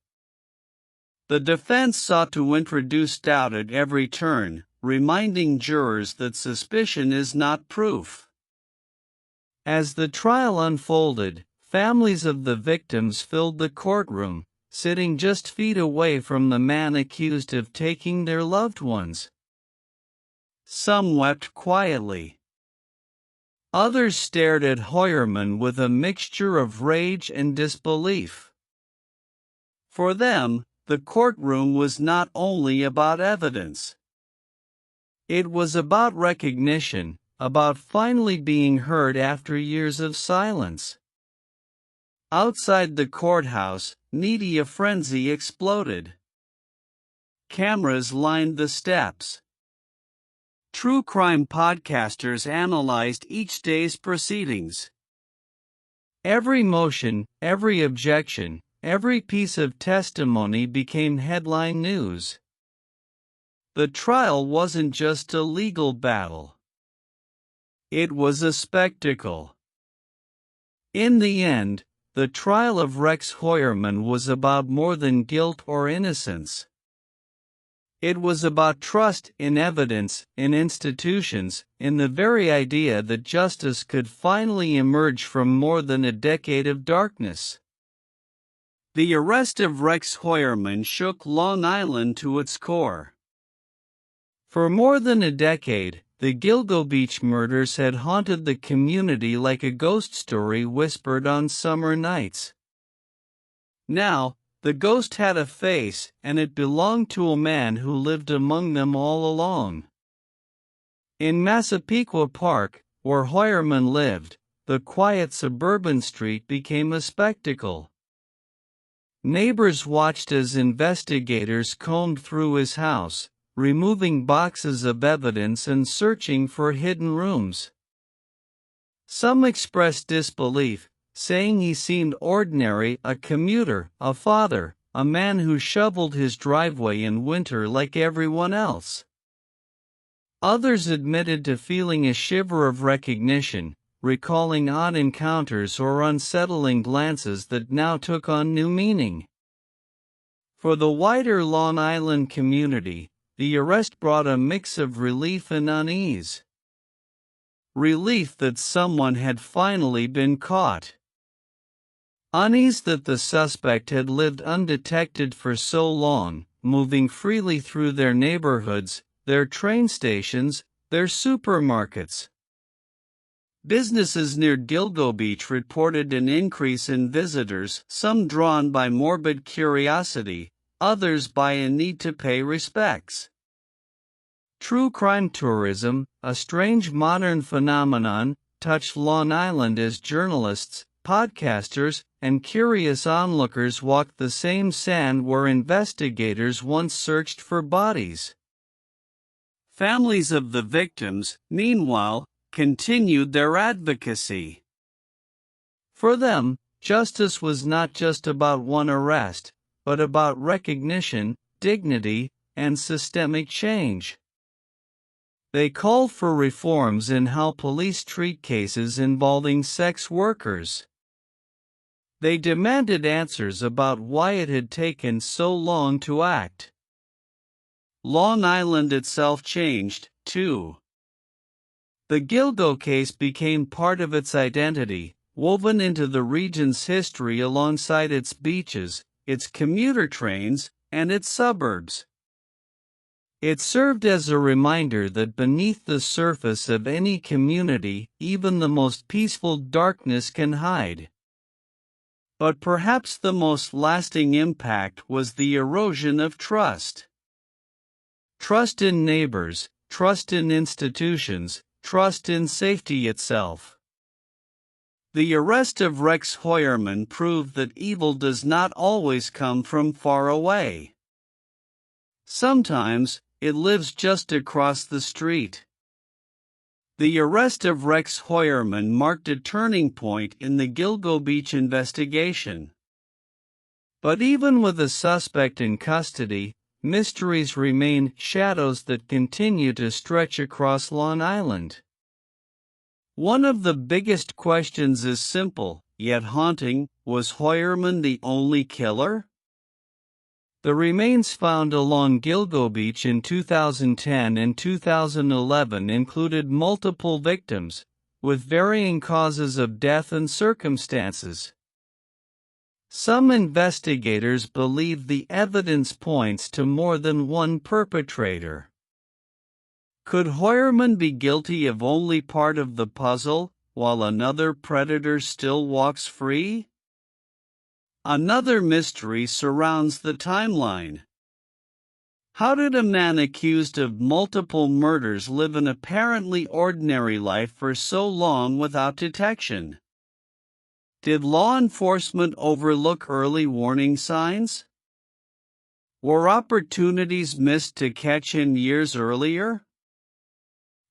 The defense sought to introduce doubt at every turn, reminding jurors that suspicion is not proof. As the trial unfolded, families of the victims filled the courtroom, sitting just feet away from the man accused of taking their loved ones. Some wept quietly. Others stared at Hoyerman with a mixture of rage and disbelief. For them, the courtroom was not only about evidence. It was about recognition, about finally being heard after years of silence. Outside the courthouse, media frenzy exploded. Cameras lined the steps. True crime podcasters analyzed each day's proceedings. Every motion, every objection, every piece of testimony became headline news. The trial wasn't just a legal battle. It was a spectacle. In the end, the trial of Rex Hoyerman was about more than guilt or innocence. It was about trust in evidence, in institutions, in the very idea that justice could finally emerge from more than a decade of darkness. The arrest of Rex Hoyerman shook Long Island to its core. For more than a decade, the Gilgo Beach murders had haunted the community like a ghost story whispered on summer nights. Now, the ghost had a face, and it belonged to a man who lived among them all along. In Massapequa Park, where Hoyerman lived, the quiet suburban street became a spectacle. Neighbors watched as investigators combed through his house, removing boxes of evidence and searching for hidden rooms. Some expressed disbelief, saying he seemed ordinary, a commuter, a father, a man who shoveled his driveway in winter like everyone else. Others admitted to feeling a shiver of recognition, recalling odd encounters or unsettling glances that now took on new meaning. For the wider Long Island community, the arrest brought a mix of relief and unease. Relief that someone had finally been caught. Unease that the suspect had lived undetected for so long, moving freely through their neighborhoods, their train stations, their supermarkets. Businesses near Gilgo Beach reported an increase in visitors, some drawn by morbid curiosity, others by a need to pay respects. True crime tourism, a strange modern phenomenon, touched Long Island as journalists, podcasters, and curious onlookers walked the same sand where investigators once searched for bodies. Families of the victims, meanwhile, continued their advocacy. For them, justice was not just about one arrest, but about recognition, dignity, and systemic change. They called for reforms in how police treat cases involving sex workers. They demanded answers about why it had taken so long to act. Long Island itself changed, too. The Gilgo case became part of its identity, woven into the region's history alongside its beaches, its commuter trains, and its suburbs. It served as a reminder that beneath the surface of any community, even the most peaceful darkness can hide. But perhaps the most lasting impact was the erosion of trust. Trust in neighbors, trust in institutions, trust in safety itself. The arrest of Rex Hoyerman proved that evil does not always come from far away. Sometimes, it lives just across the street. The arrest of Rex Hoyerman marked a turning point in the Gilgo Beach investigation. But even with a suspect in custody, mysteries remain, shadows that continue to stretch across Long Island. One of the biggest questions is simple, yet haunting: was Hoyerman the only killer? The remains found along Gilgo Beach in 2010 and 2011 included multiple victims, with varying causes of death and circumstances. Some investigators believe the evidence points to more than one perpetrator. Could Hoyerman be guilty of only part of the puzzle, while another predator still walks free? Another mystery surrounds the timeline. How did a man accused of multiple murders live an apparently ordinary life for so long without detection? Did law enforcement overlook early warning signs? Were opportunities missed to catch him years earlier?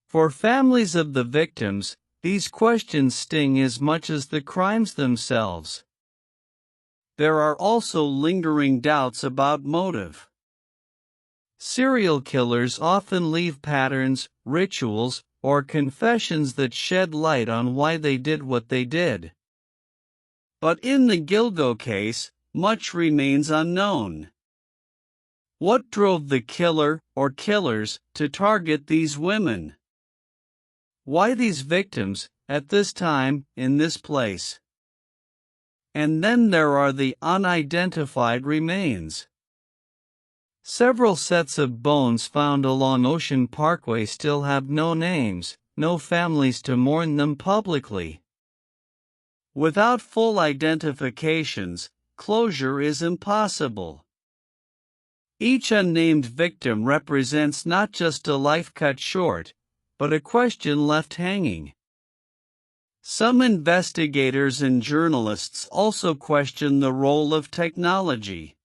For families of the victims, these questions sting as much as the crimes themselves. There are also lingering doubts about motive. Serial killers often leave patterns, rituals, or confessions that shed light on why they did what they did. But in the Gilgo case, much remains unknown. What drove the killer, or killers, to target these women? Why these victims, at this time, in this place? And then there are the unidentified remains. Several sets of bones found along Ocean Parkway still have no names, no families to mourn them publicly. Without full identifications, closure is impossible. Each unnamed victim represents not just a life cut short, but a question left hanging. Some investigators and journalists also question the role of technology.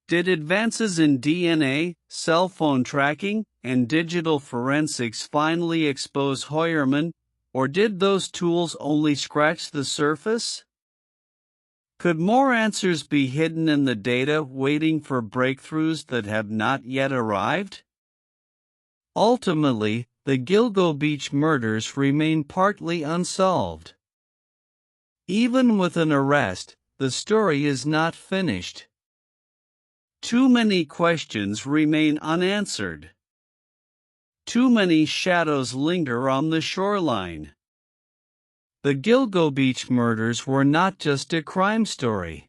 Did advances in DNA, cell phone tracking, and digital forensics finally expose Hoyerman, or did those tools only scratch the surface? Could more answers be hidden in the data waiting for breakthroughs that have not yet arrived? Ultimately, the Gilgo Beach murders remain partly unsolved. Even with an arrest, the story is not finished. Too many questions remain unanswered. Too many shadows linger on the shoreline. The Gilgo Beach murders were not just a crime story.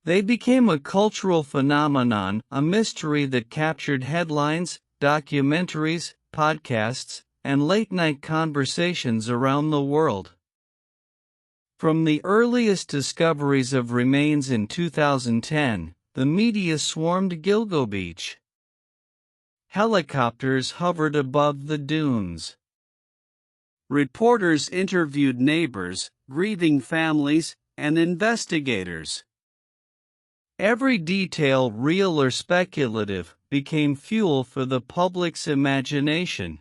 They became a cultural phenomenon, a mystery that captured headlines, documentaries, podcasts, and late-night conversations around the world. From the earliest discoveries of remains in 2010, the media swarmed Gilgo Beach. Helicopters hovered above the dunes. Reporters interviewed neighbors, grieving families, and investigators. Every detail, real or speculative, became fuel for the public's imagination.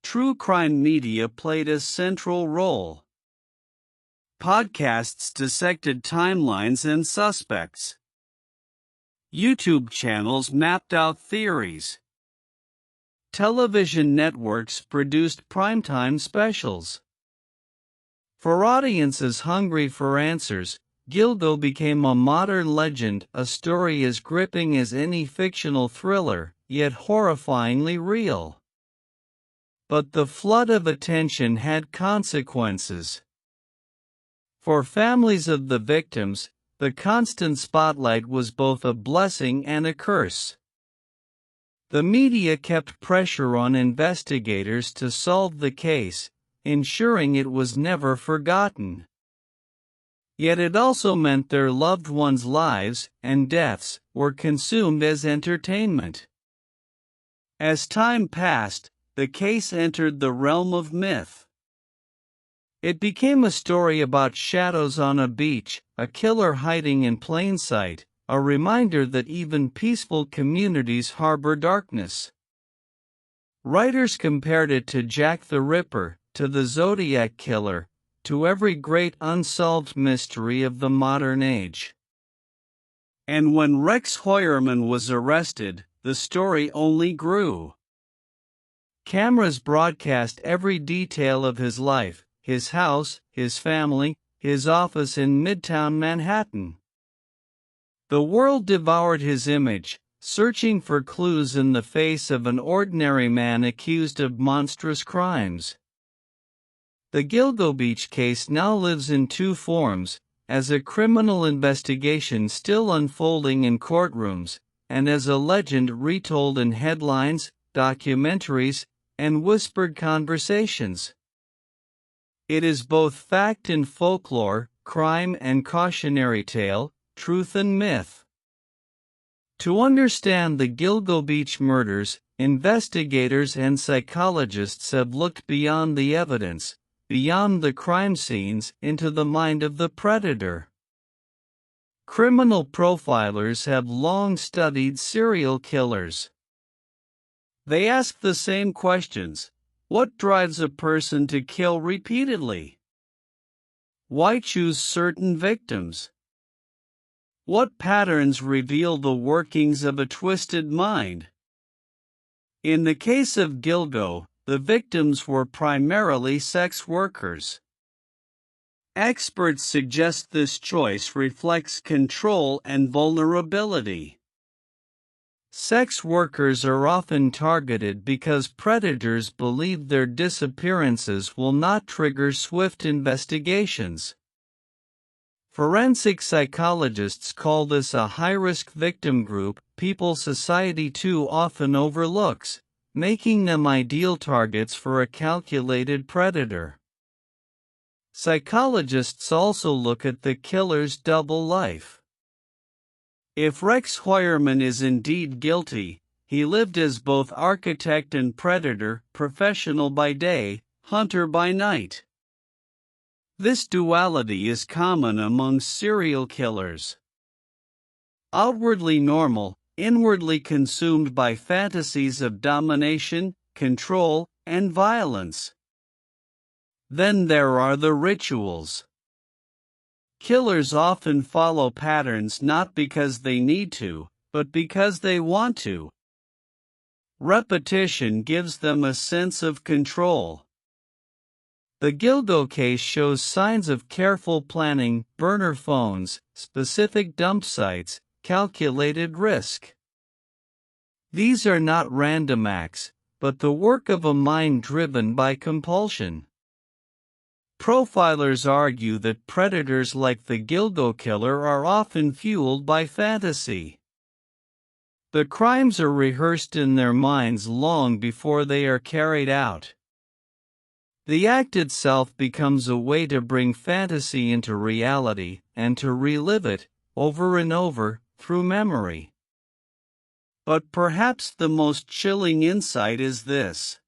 True crime media played a central role. Podcasts dissected timelines and suspects. YouTube channels mapped out theories. Television networks produced primetime specials. For audiences hungry for answers, Gilgo became a modern legend, a story as gripping as any fictional thriller, yet horrifyingly real. But the flood of attention had consequences. For families of the victims, the constant spotlight was both a blessing and a curse. The media kept pressure on investigators to solve the case, ensuring it was never forgotten. Yet it also meant their loved ones' lives and deaths were consumed as entertainment. As time passed, the case entered the realm of myth. It became a story about shadows on a beach, a killer hiding in plain sight, a reminder that even peaceful communities harbor darkness. Writers compared it to Jack the Ripper, to the Zodiac Killer, to every great unsolved mystery of the modern age. And when Rex Hoyerman was arrested, the story only grew. Cameras broadcast every detail of his life, his house, his family, his office in Midtown Manhattan. The world devoured his image, searching for clues in the face of an ordinary man accused of monstrous crimes. The Gilgo Beach case now lives in two forms, as a criminal investigation still unfolding in courtrooms, and as a legend retold in headlines, documentaries, and whispered conversations. It is both fact and folklore, crime and cautionary tale, truth and myth. To understand the Gilgo Beach murders, investigators and psychologists have looked beyond the evidence, beyond the crime scenes, into the mind of the predator. Criminal profilers have long studied serial killers. They ask the same questions. What drives a person to kill repeatedly? Why choose certain victims? What patterns reveal the workings of a twisted mind? In the case of Gilgo, the victims were primarily sex workers. Experts suggest this choice reflects control and vulnerability. Sex workers are often targeted because predators believe their disappearances will not trigger swift investigations. Forensic psychologists call this a high-risk victim group, people society too often overlooks, making them ideal targets for a calculated predator. Psychologists also look at the killer's double life. If Rex Hoyerman is indeed guilty, he lived as both architect and predator, professional by day, hunter by night. This duality is common among serial killers. Outwardly normal, inwardly consumed by fantasies of domination, control, and violence. Then there are the rituals. Killers often follow patterns not because they need to, but because they want to. Repetition gives them a sense of control. The Gilgo case shows signs of careful planning: burner phones, specific dump sites, calculated risk. These are not random acts, but the work of a mind driven by compulsion. Profilers argue that predators like the Gilgo killer are often fueled by fantasy. The crimes are rehearsed in their minds long before they are carried out. The act itself becomes a way to bring fantasy into reality and to relive it, over and over, through memory. But perhaps the most chilling insight is this.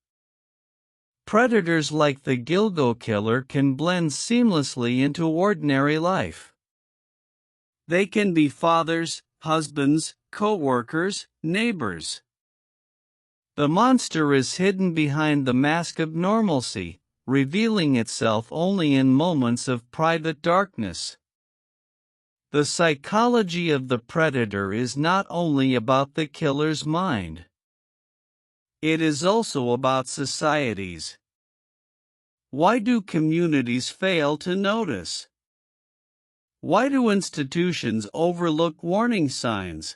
Predators like the Gilgo killer can blend seamlessly into ordinary life. They can be fathers, husbands, co-workers, neighbors. The monster is hidden behind the mask of normalcy, revealing itself only in moments of private darkness. The psychology of the predator is not only about the killer's mind. It is also about societies. Why do communities fail to notice? Why do institutions overlook warning signs?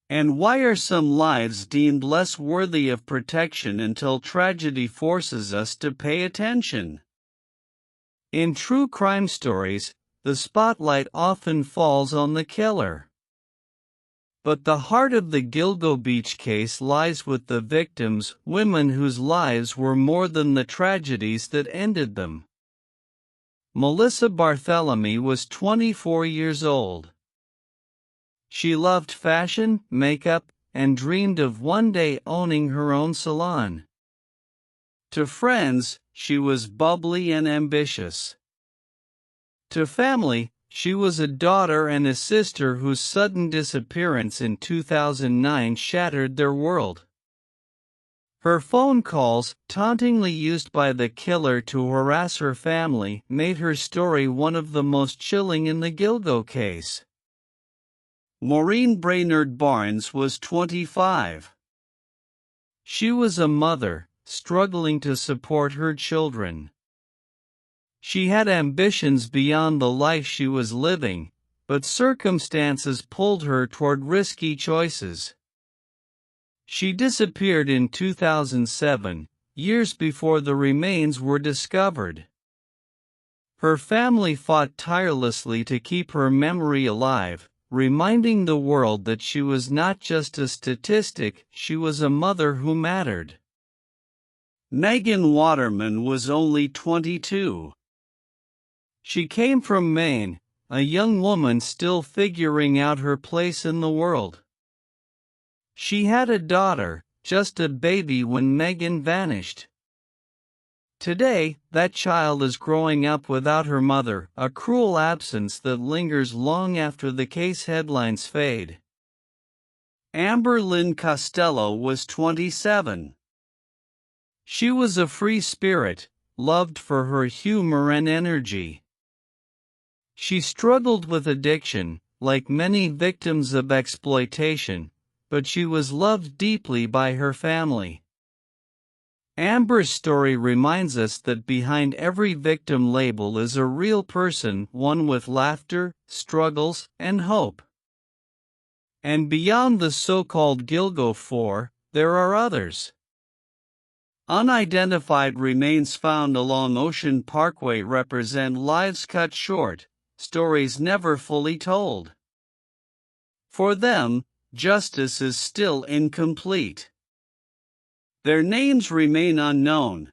And why are some lives deemed less worthy of protection until tragedy forces us to pay attention? In true crime stories, the spotlight often falls on the killer. But the heart of the Gilgo Beach case lies with the victims, women whose lives were more than the tragedies that ended them. Melissa Barthelemy was 24 years old. She loved fashion, makeup, and dreamed of one day owning her own salon. To friends, she was bubbly and ambitious. To family, she was a daughter and a sister whose sudden disappearance in 2009 shattered their world. Her phone calls, tauntingly used by the killer to harass her family, made her story one of the most chilling in the Gilgo case. Maureen Brainerd Barnes was 25. She was a mother, struggling to support her children. She had ambitions beyond the life she was living, but circumstances pulled her toward risky choices. She disappeared in 2007, years before the remains were discovered. Her family fought tirelessly to keep her memory alive, reminding the world that she was not just a statistic, she was a mother who mattered. Megan Waterman was only 22. She came from Maine, a young woman still figuring out her place in the world. She had a daughter, just a baby when Megan vanished. Today, that child is growing up without her mother, a cruel absence that lingers long after the case headlines fade. Amber Lynn Costello was 27. She was a free spirit, loved for her humor and energy. She struggled with addiction, like many victims of exploitation, but she was loved deeply by her family. Amber's story reminds us that behind every victim label is a real person, one with laughter, struggles, and hope. And beyond the so-called Gilgo 4, there are others. Unidentified remains found along Ocean Parkway represent lives cut short, stories never fully told. For them, justice is still incomplete. Their names remain unknown,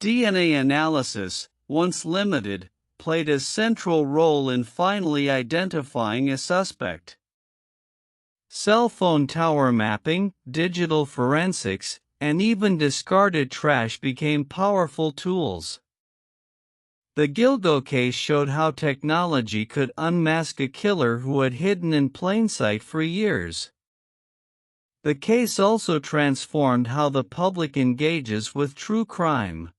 DNA analysis, once limited, played a central role in finally identifying a suspect. Cell phone tower mapping, digital forensics, and even discarded trash became powerful tools. The Gilgo case showed how technology could unmask a killer who had hidden in plain sight for years. The case also transformed how the public engages with true crime.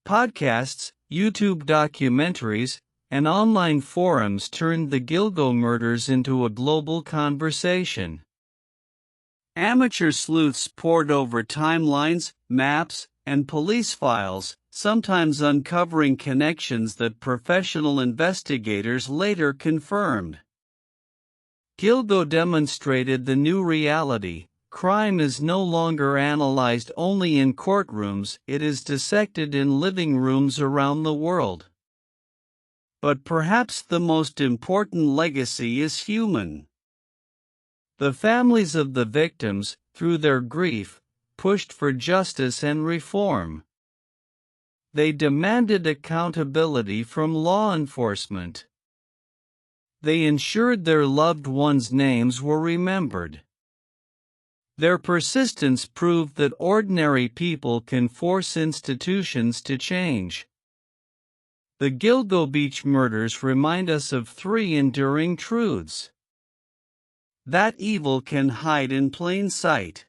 Podcasts, YouTube documentaries, and online forums turned the Gilgo murders into a global conversation. Amateur sleuths pored over timelines, maps, and police files, sometimes uncovering connections that professional investigators later confirmed. Gilgo demonstrated the new reality. Crime is no longer analyzed only in courtrooms, it is dissected in living rooms around the world. But perhaps the most important legacy is human. The families of the victims, through their grief, pushed for justice and reform. They demanded accountability from law enforcement. They ensured their loved ones' names were remembered. Their persistence proved that ordinary people can force institutions to change. The Gilgo Beach murders remind us of three enduring truths. That evil can hide in plain sight.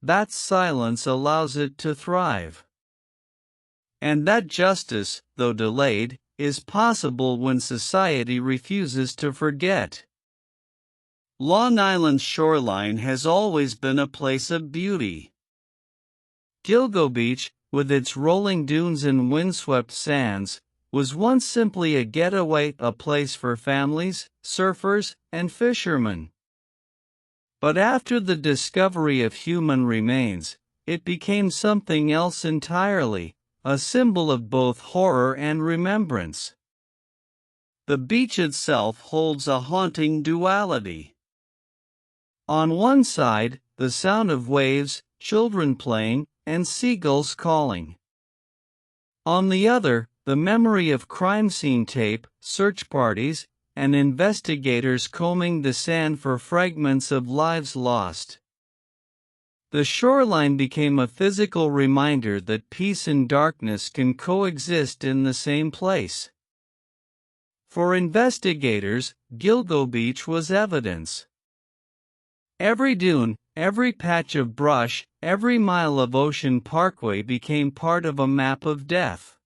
That silence allows it to thrive. And that justice, though delayed, is possible when society refuses to forget. Long Island's shoreline has always been a place of beauty. Gilgo Beach, with its rolling dunes and windswept sands, was once simply a getaway, a place for families, surfers, and fishermen. But after the discovery of human remains, it became something else entirely, a symbol of both horror and remembrance. The beach itself holds a haunting duality. On one side, the sound of waves, children playing, and seagulls calling. On the other, the memory of crime scene tape, search parties, and investigators combing the sand for fragments of lives lost. The shoreline became a physical reminder that peace and darkness can coexist in the same place. For investigators, Gilgo Beach was evidence. Every dune, every patch of brush, every mile of ocean parkway became part of a map of death.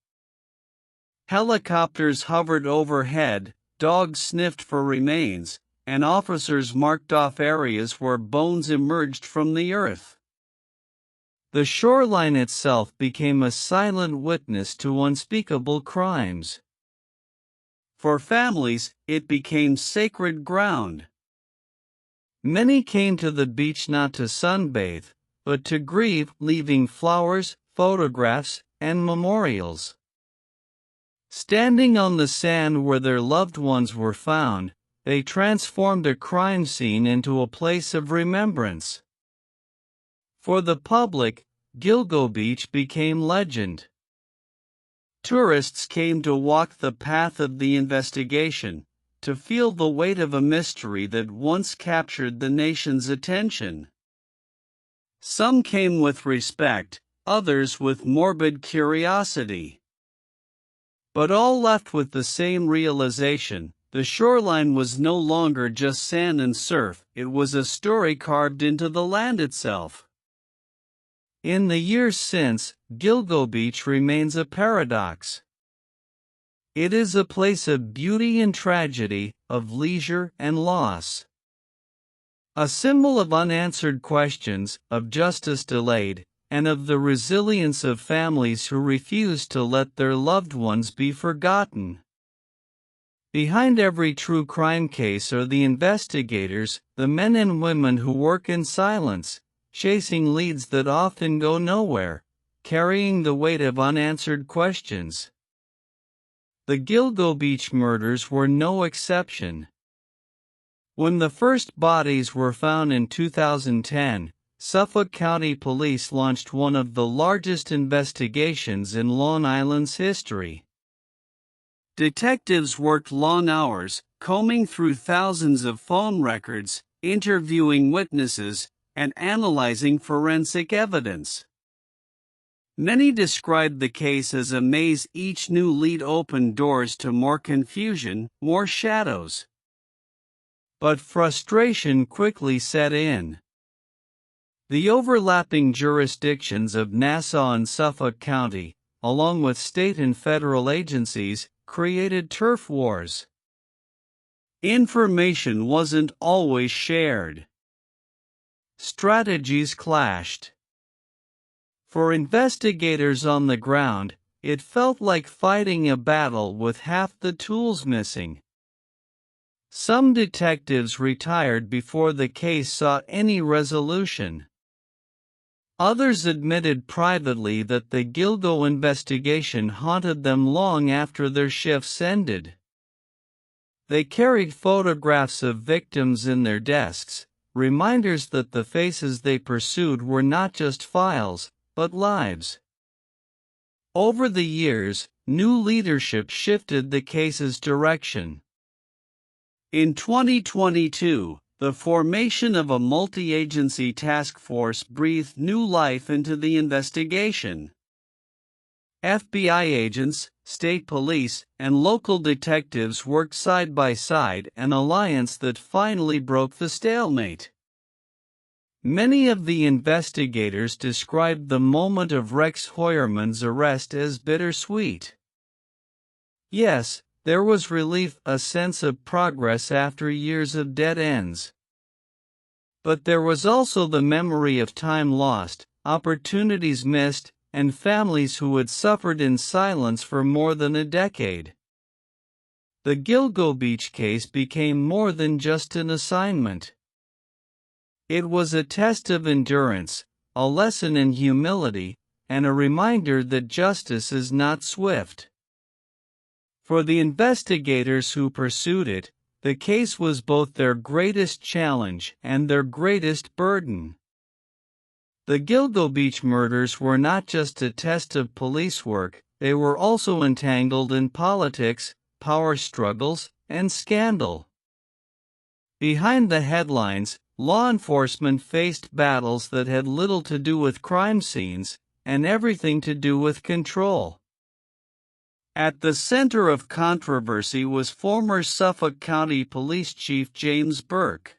Helicopters hovered overhead, dogs sniffed for remains, and officers marked off areas where bones emerged from the earth. The shoreline itself became a silent witness to unspeakable crimes. For families, it became sacred ground. Many came to the beach not to sunbathe, but to grieve, leaving flowers, photographs, and memorials. Standing on the sand where their loved ones were found, they transformed a crime scene into a place of remembrance. For the public, Gilgo Beach became legend. Tourists came to walk the path of the investigation, to feel the weight of a mystery that once captured the nation's attention. Some came with respect, others with morbid curiosity. But all left with the same realization: the shoreline was no longer just sand and surf, it was a story carved into the land itself. In the years since, Gilgo Beach remains a paradox. It is a place of beauty and tragedy, of leisure and loss. A symbol of unanswered questions, of justice delayed, and of the resilience of families who refuse to let their loved ones be forgotten. Behind every true crime case are the investigators, the men and women who work in silence, chasing leads that often go nowhere, carrying the weight of unanswered questions. The Gilgo Beach murders were no exception. When the first bodies were found in 2010, Suffolk County Police launched one of the largest investigations in Long Island's history. Detectives worked long hours, combing through thousands of phone records, interviewing witnesses, and analyzing forensic evidence. Many described the case as a maze. Each new lead opened doors to more confusion, more shadows. But frustration quickly set in. The overlapping jurisdictions of Nassau and Suffolk County, along with state and federal agencies, created turf wars. Information wasn't always shared. Strategies clashed. For investigators on the ground, it felt like fighting a battle with half the tools missing. Some detectives retired before the case saw any resolution. Others admitted privately that the Gilgo investigation haunted them long after their shifts ended. They carried photographs of victims in their desks, reminders that the faces they pursued were not just files, but lives. Over the years, new leadership shifted the case's direction. In 2022, the formation of a multi-agency task force breathed new life into the investigation. FBI agents, state police, and local detectives worked side by side, an alliance that finally broke the stalemate. Many of the investigators described the moment of Rex Hoyerman's arrest as bittersweet. Yes, there was relief, a sense of progress after years of dead ends. But there was also the memory of time lost, opportunities missed, and families who had suffered in silence for more than a decade. The Gilgo Beach case became more than just an assignment. It was a test of endurance, a lesson in humility, and a reminder that justice is not swift. For the investigators who pursued it, the case was both their greatest challenge and their greatest burden. The Gilgo Beach murders were not just a test of police work, they were also entangled in politics, power struggles, and scandal. Behind the headlines, law enforcement faced battles that had little to do with crime scenes, and everything to do with control. At the center of controversy was former Suffolk County Police Chief James Burke.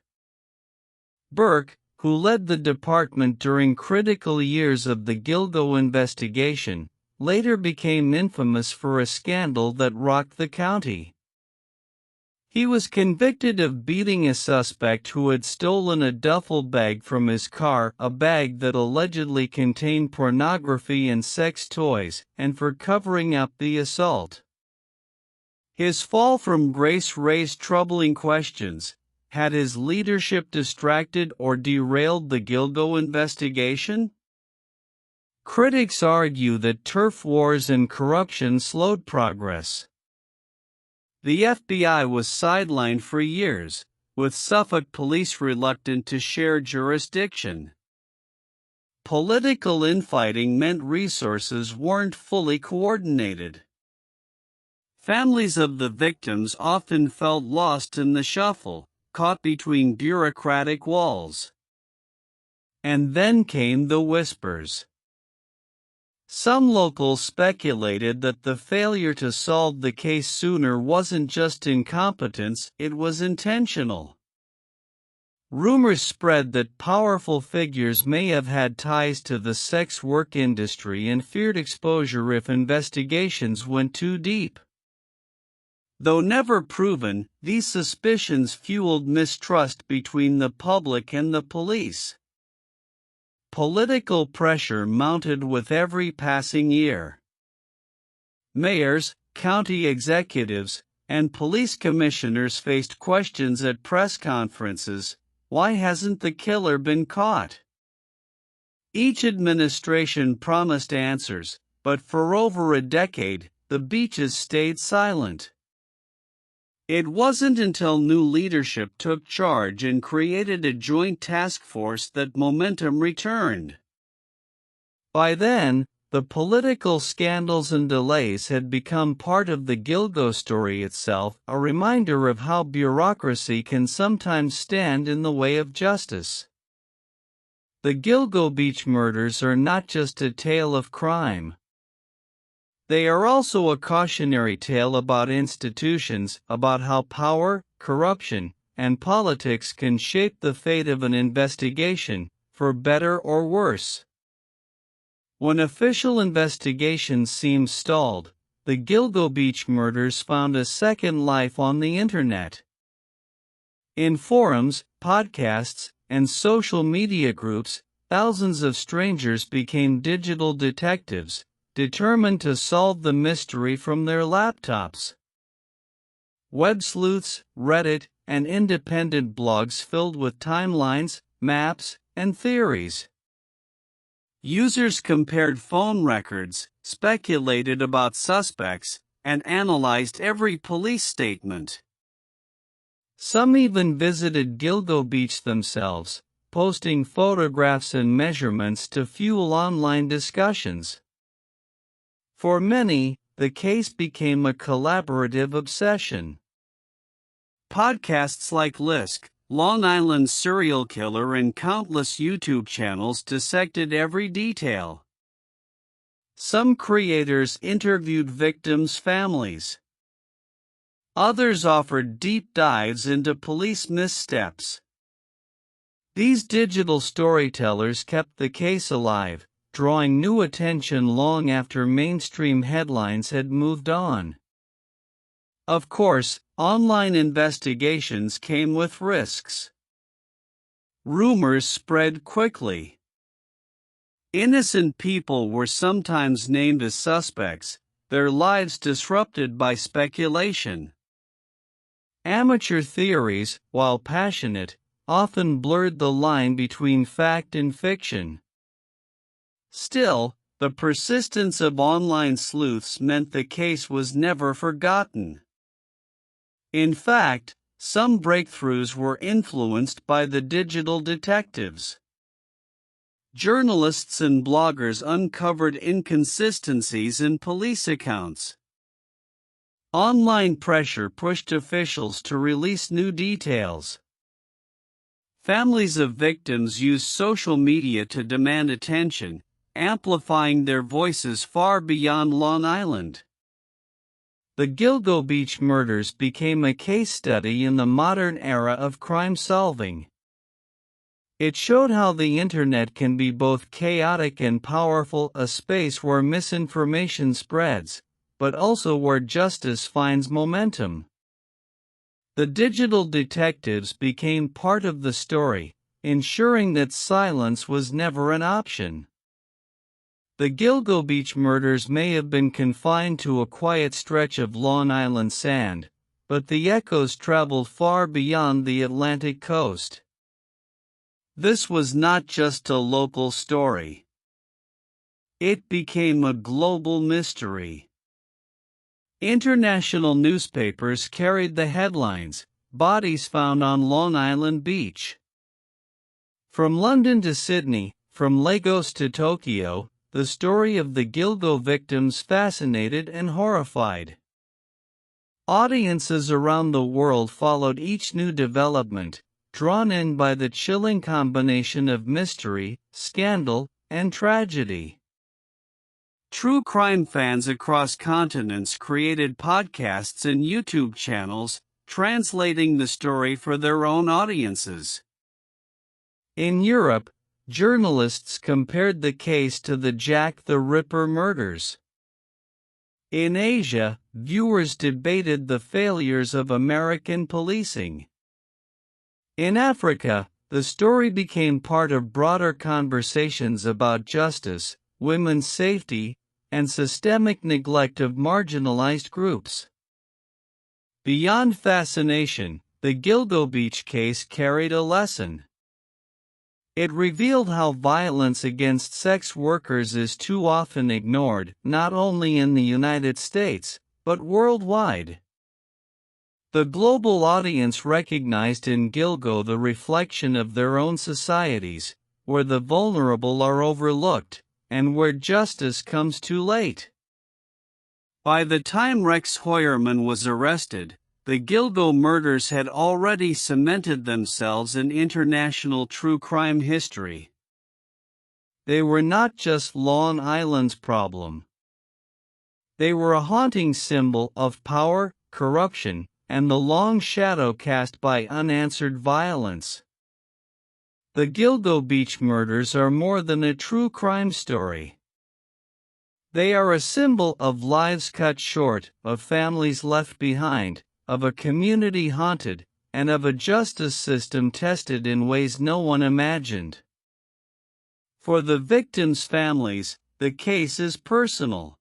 Burke, who led the department during critical years of the Gilgo investigation, later became infamous for a scandal that rocked the county. He was convicted of beating a suspect who had stolen a duffel bag from his car, a bag that allegedly contained pornography and sex toys, and for covering up the assault. His fall from grace raised troubling questions. Had his leadership distracted or derailed the Gilgo investigation? Critics argue that turf wars and corruption slowed progress. The FBI was sidelined for years, with Suffolk police reluctant to share jurisdiction. Political infighting meant resources weren't fully coordinated. Families of the victims often felt lost in the shuffle, caught between bureaucratic walls. And then came the whispers. Some locals speculated that the failure to solve the case sooner wasn't just incompetence, it was intentional. Rumors spread that powerful figures may have had ties to the sex work industry and feared exposure if investigations went too deep. Though never proven, these suspicions fueled mistrust between the public and the police. Political pressure mounted with every passing year. Mayors, county executives, and police commissioners faced questions at press conferences. Why hasn't the killer been caught? Each administration promised answers, but for over a decade, the beaches stayed silent. It wasn't until new leadership took charge and created a joint task force that momentum returned. By then, the political scandals and delays had become part of the Gilgo story itself, a reminder of how bureaucracy can sometimes stand in the way of justice. The Gilgo Beach murders are not just a tale of crime. They are also a cautionary tale about institutions, about how power, corruption, and politics can shape the fate of an investigation, for better or worse. When official investigations seemed stalled, the Gilgo Beach murders found a second life on the internet. In forums, podcasts, and social media groups, thousands of strangers became digital detectives, determined to solve the mystery from their laptops. Web sleuths, Reddit, and independent blogs filled with timelines, maps, and theories. Users compared phone records, speculated about suspects, and analyzed every police statement. Some even visited Gilgo Beach themselves, posting photographs and measurements to fuel online discussions. For many, the case became a collaborative obsession. Podcasts like LISK, Long Island Serial Killer, and countless YouTube channels dissected every detail. Some creators interviewed victims' families. Others offered deep dives into police missteps. These digital storytellers kept the case alive, drawing new attention long after mainstream headlines had moved on. Of course, online investigations came with risks. Rumors spread quickly. Innocent people were sometimes named as suspects, their lives disrupted by speculation. Amateur theories, while passionate, often blurred the line between fact and fiction. Still, the persistence of online sleuths meant the case was never forgotten. In fact, some breakthroughs were influenced by the digital detectives. Journalists and bloggers uncovered inconsistencies in police accounts. Online pressure pushed officials to release new details. Families of victims used social media to demand attention, amplifying their voices far beyond Long Island. The Gilgo Beach murders became a case study in the modern era of crime solving. It showed how the internet can be both chaotic and powerful, a space where misinformation spreads, but also where justice finds momentum. The digital detectives became part of the story, ensuring that silence was never an option. The Gilgo Beach murders may have been confined to a quiet stretch of Long Island sand, but the echoes traveled far beyond the Atlantic coast. This was not just a local story. It became a global mystery. International newspapers carried the headlines, "Bodies found on Long Island Beach." From London to Sydney, from Lagos to Tokyo, the story of the Gilgo victims fascinated and horrified. Audiences around the world followed each new development, drawn in by the chilling combination of mystery, scandal, and tragedy. True crime fans across continents created podcasts and YouTube channels, translating the story for their own audiences. In Europe, journalists compared the case to the Jack the Ripper murders. In Asia, viewers debated the failures of American policing. In Africa, the story became part of broader conversations about justice, women's safety, and systemic neglect of marginalized groups. Beyond fascination, the Gilgo Beach case carried a lesson. It revealed how violence against sex workers is too often ignored, not only in the United States, but worldwide. The global audience recognized in Gilgo the reflection of their own societies, where the vulnerable are overlooked, and where justice comes too late. By the time Rex Heuermann was arrested, the Gilgo murders had already cemented themselves in international true crime history. They were not just Long Island's problem. They were a haunting symbol of power, corruption, and the long shadow cast by unanswered violence. The Gilgo Beach murders are more than a true crime story. They are a symbol of lives cut short, of families left behind, of a community haunted, and of a justice system tested in ways no one imagined. For the victims' families, the case is personal.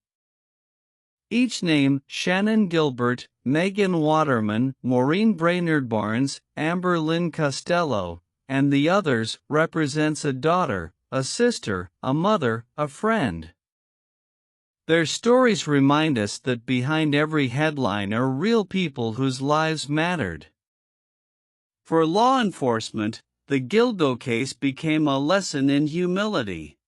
Each name, Shannon Gilbert, Megan Waterman, Maureen Brainerd Barnes, Amber Lynn Costello, and the others, represents a daughter, a sister, a mother, a friend. Their stories remind us that behind every headline are real people whose lives mattered. For law enforcement, the Gilgo case became a lesson in humility.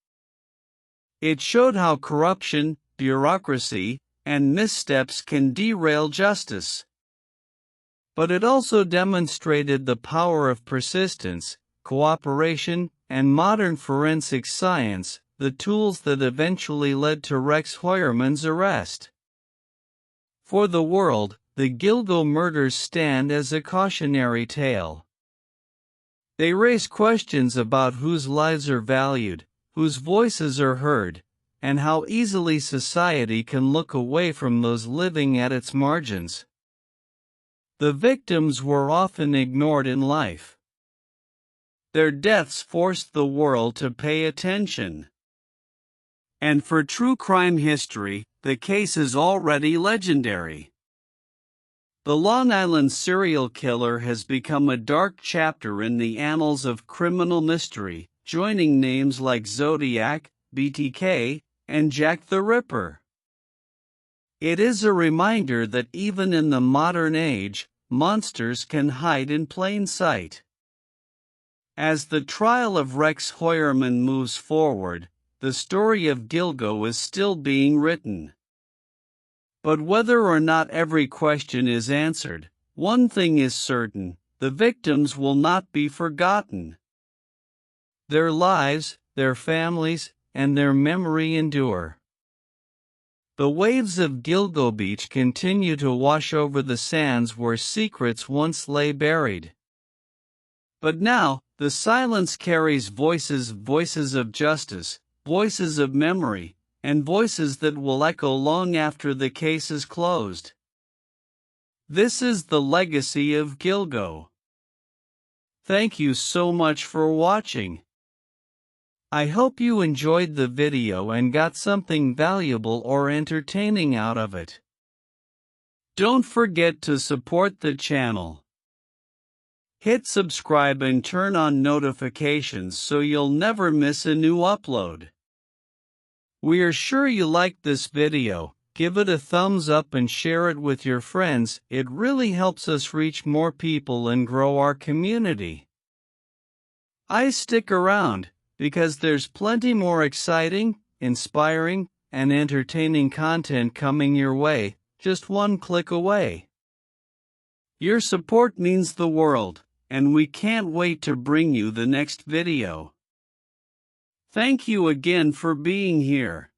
It showed how corruption, bureaucracy, and missteps can derail justice. But it also demonstrated the power of persistence, cooperation, and modern forensic science, the tools that eventually led to Rex Heuermann's arrest. For the world, the Gilgo murders stand as a cautionary tale. They raise questions about whose lives are valued, whose voices are heard, and how easily society can look away from those living at its margins. The victims were often ignored in life. Their deaths forced the world to pay attention. And for true crime history, the case is already legendary. The Long Island serial killer has become a dark chapter in the annals of criminal mystery, joining names like Zodiac, BTK, and Jack the Ripper. It is a reminder that even in the modern age, monsters can hide in plain sight. As the trial of Rex Heuermann moves forward, the story of Gilgo is still being written. But whether or not every question is answered, one thing is certain: the victims will not be forgotten. Their lives, their families, and their memory endure. The waves of Gilgo Beach continue to wash over the sands where secrets once lay buried. But now, the silence carries voices of justice, voices of memory, and voices that will echo long after the case is closed. This is the legacy of Gilgo. Thank you so much for watching. I hope you enjoyed the video and got something valuable or entertaining out of it. Don't forget to support the channel. Hit subscribe and turn on notifications so you'll never miss a new upload. We are sure you liked this video. Give it a thumbs up and share it with your friends. It really helps us reach more people and grow our community. Stick around, because there's plenty more exciting, inspiring, and entertaining content coming your way, just one click away. Your support means the world, and we can't wait to bring you the next video. Thank you again for being here.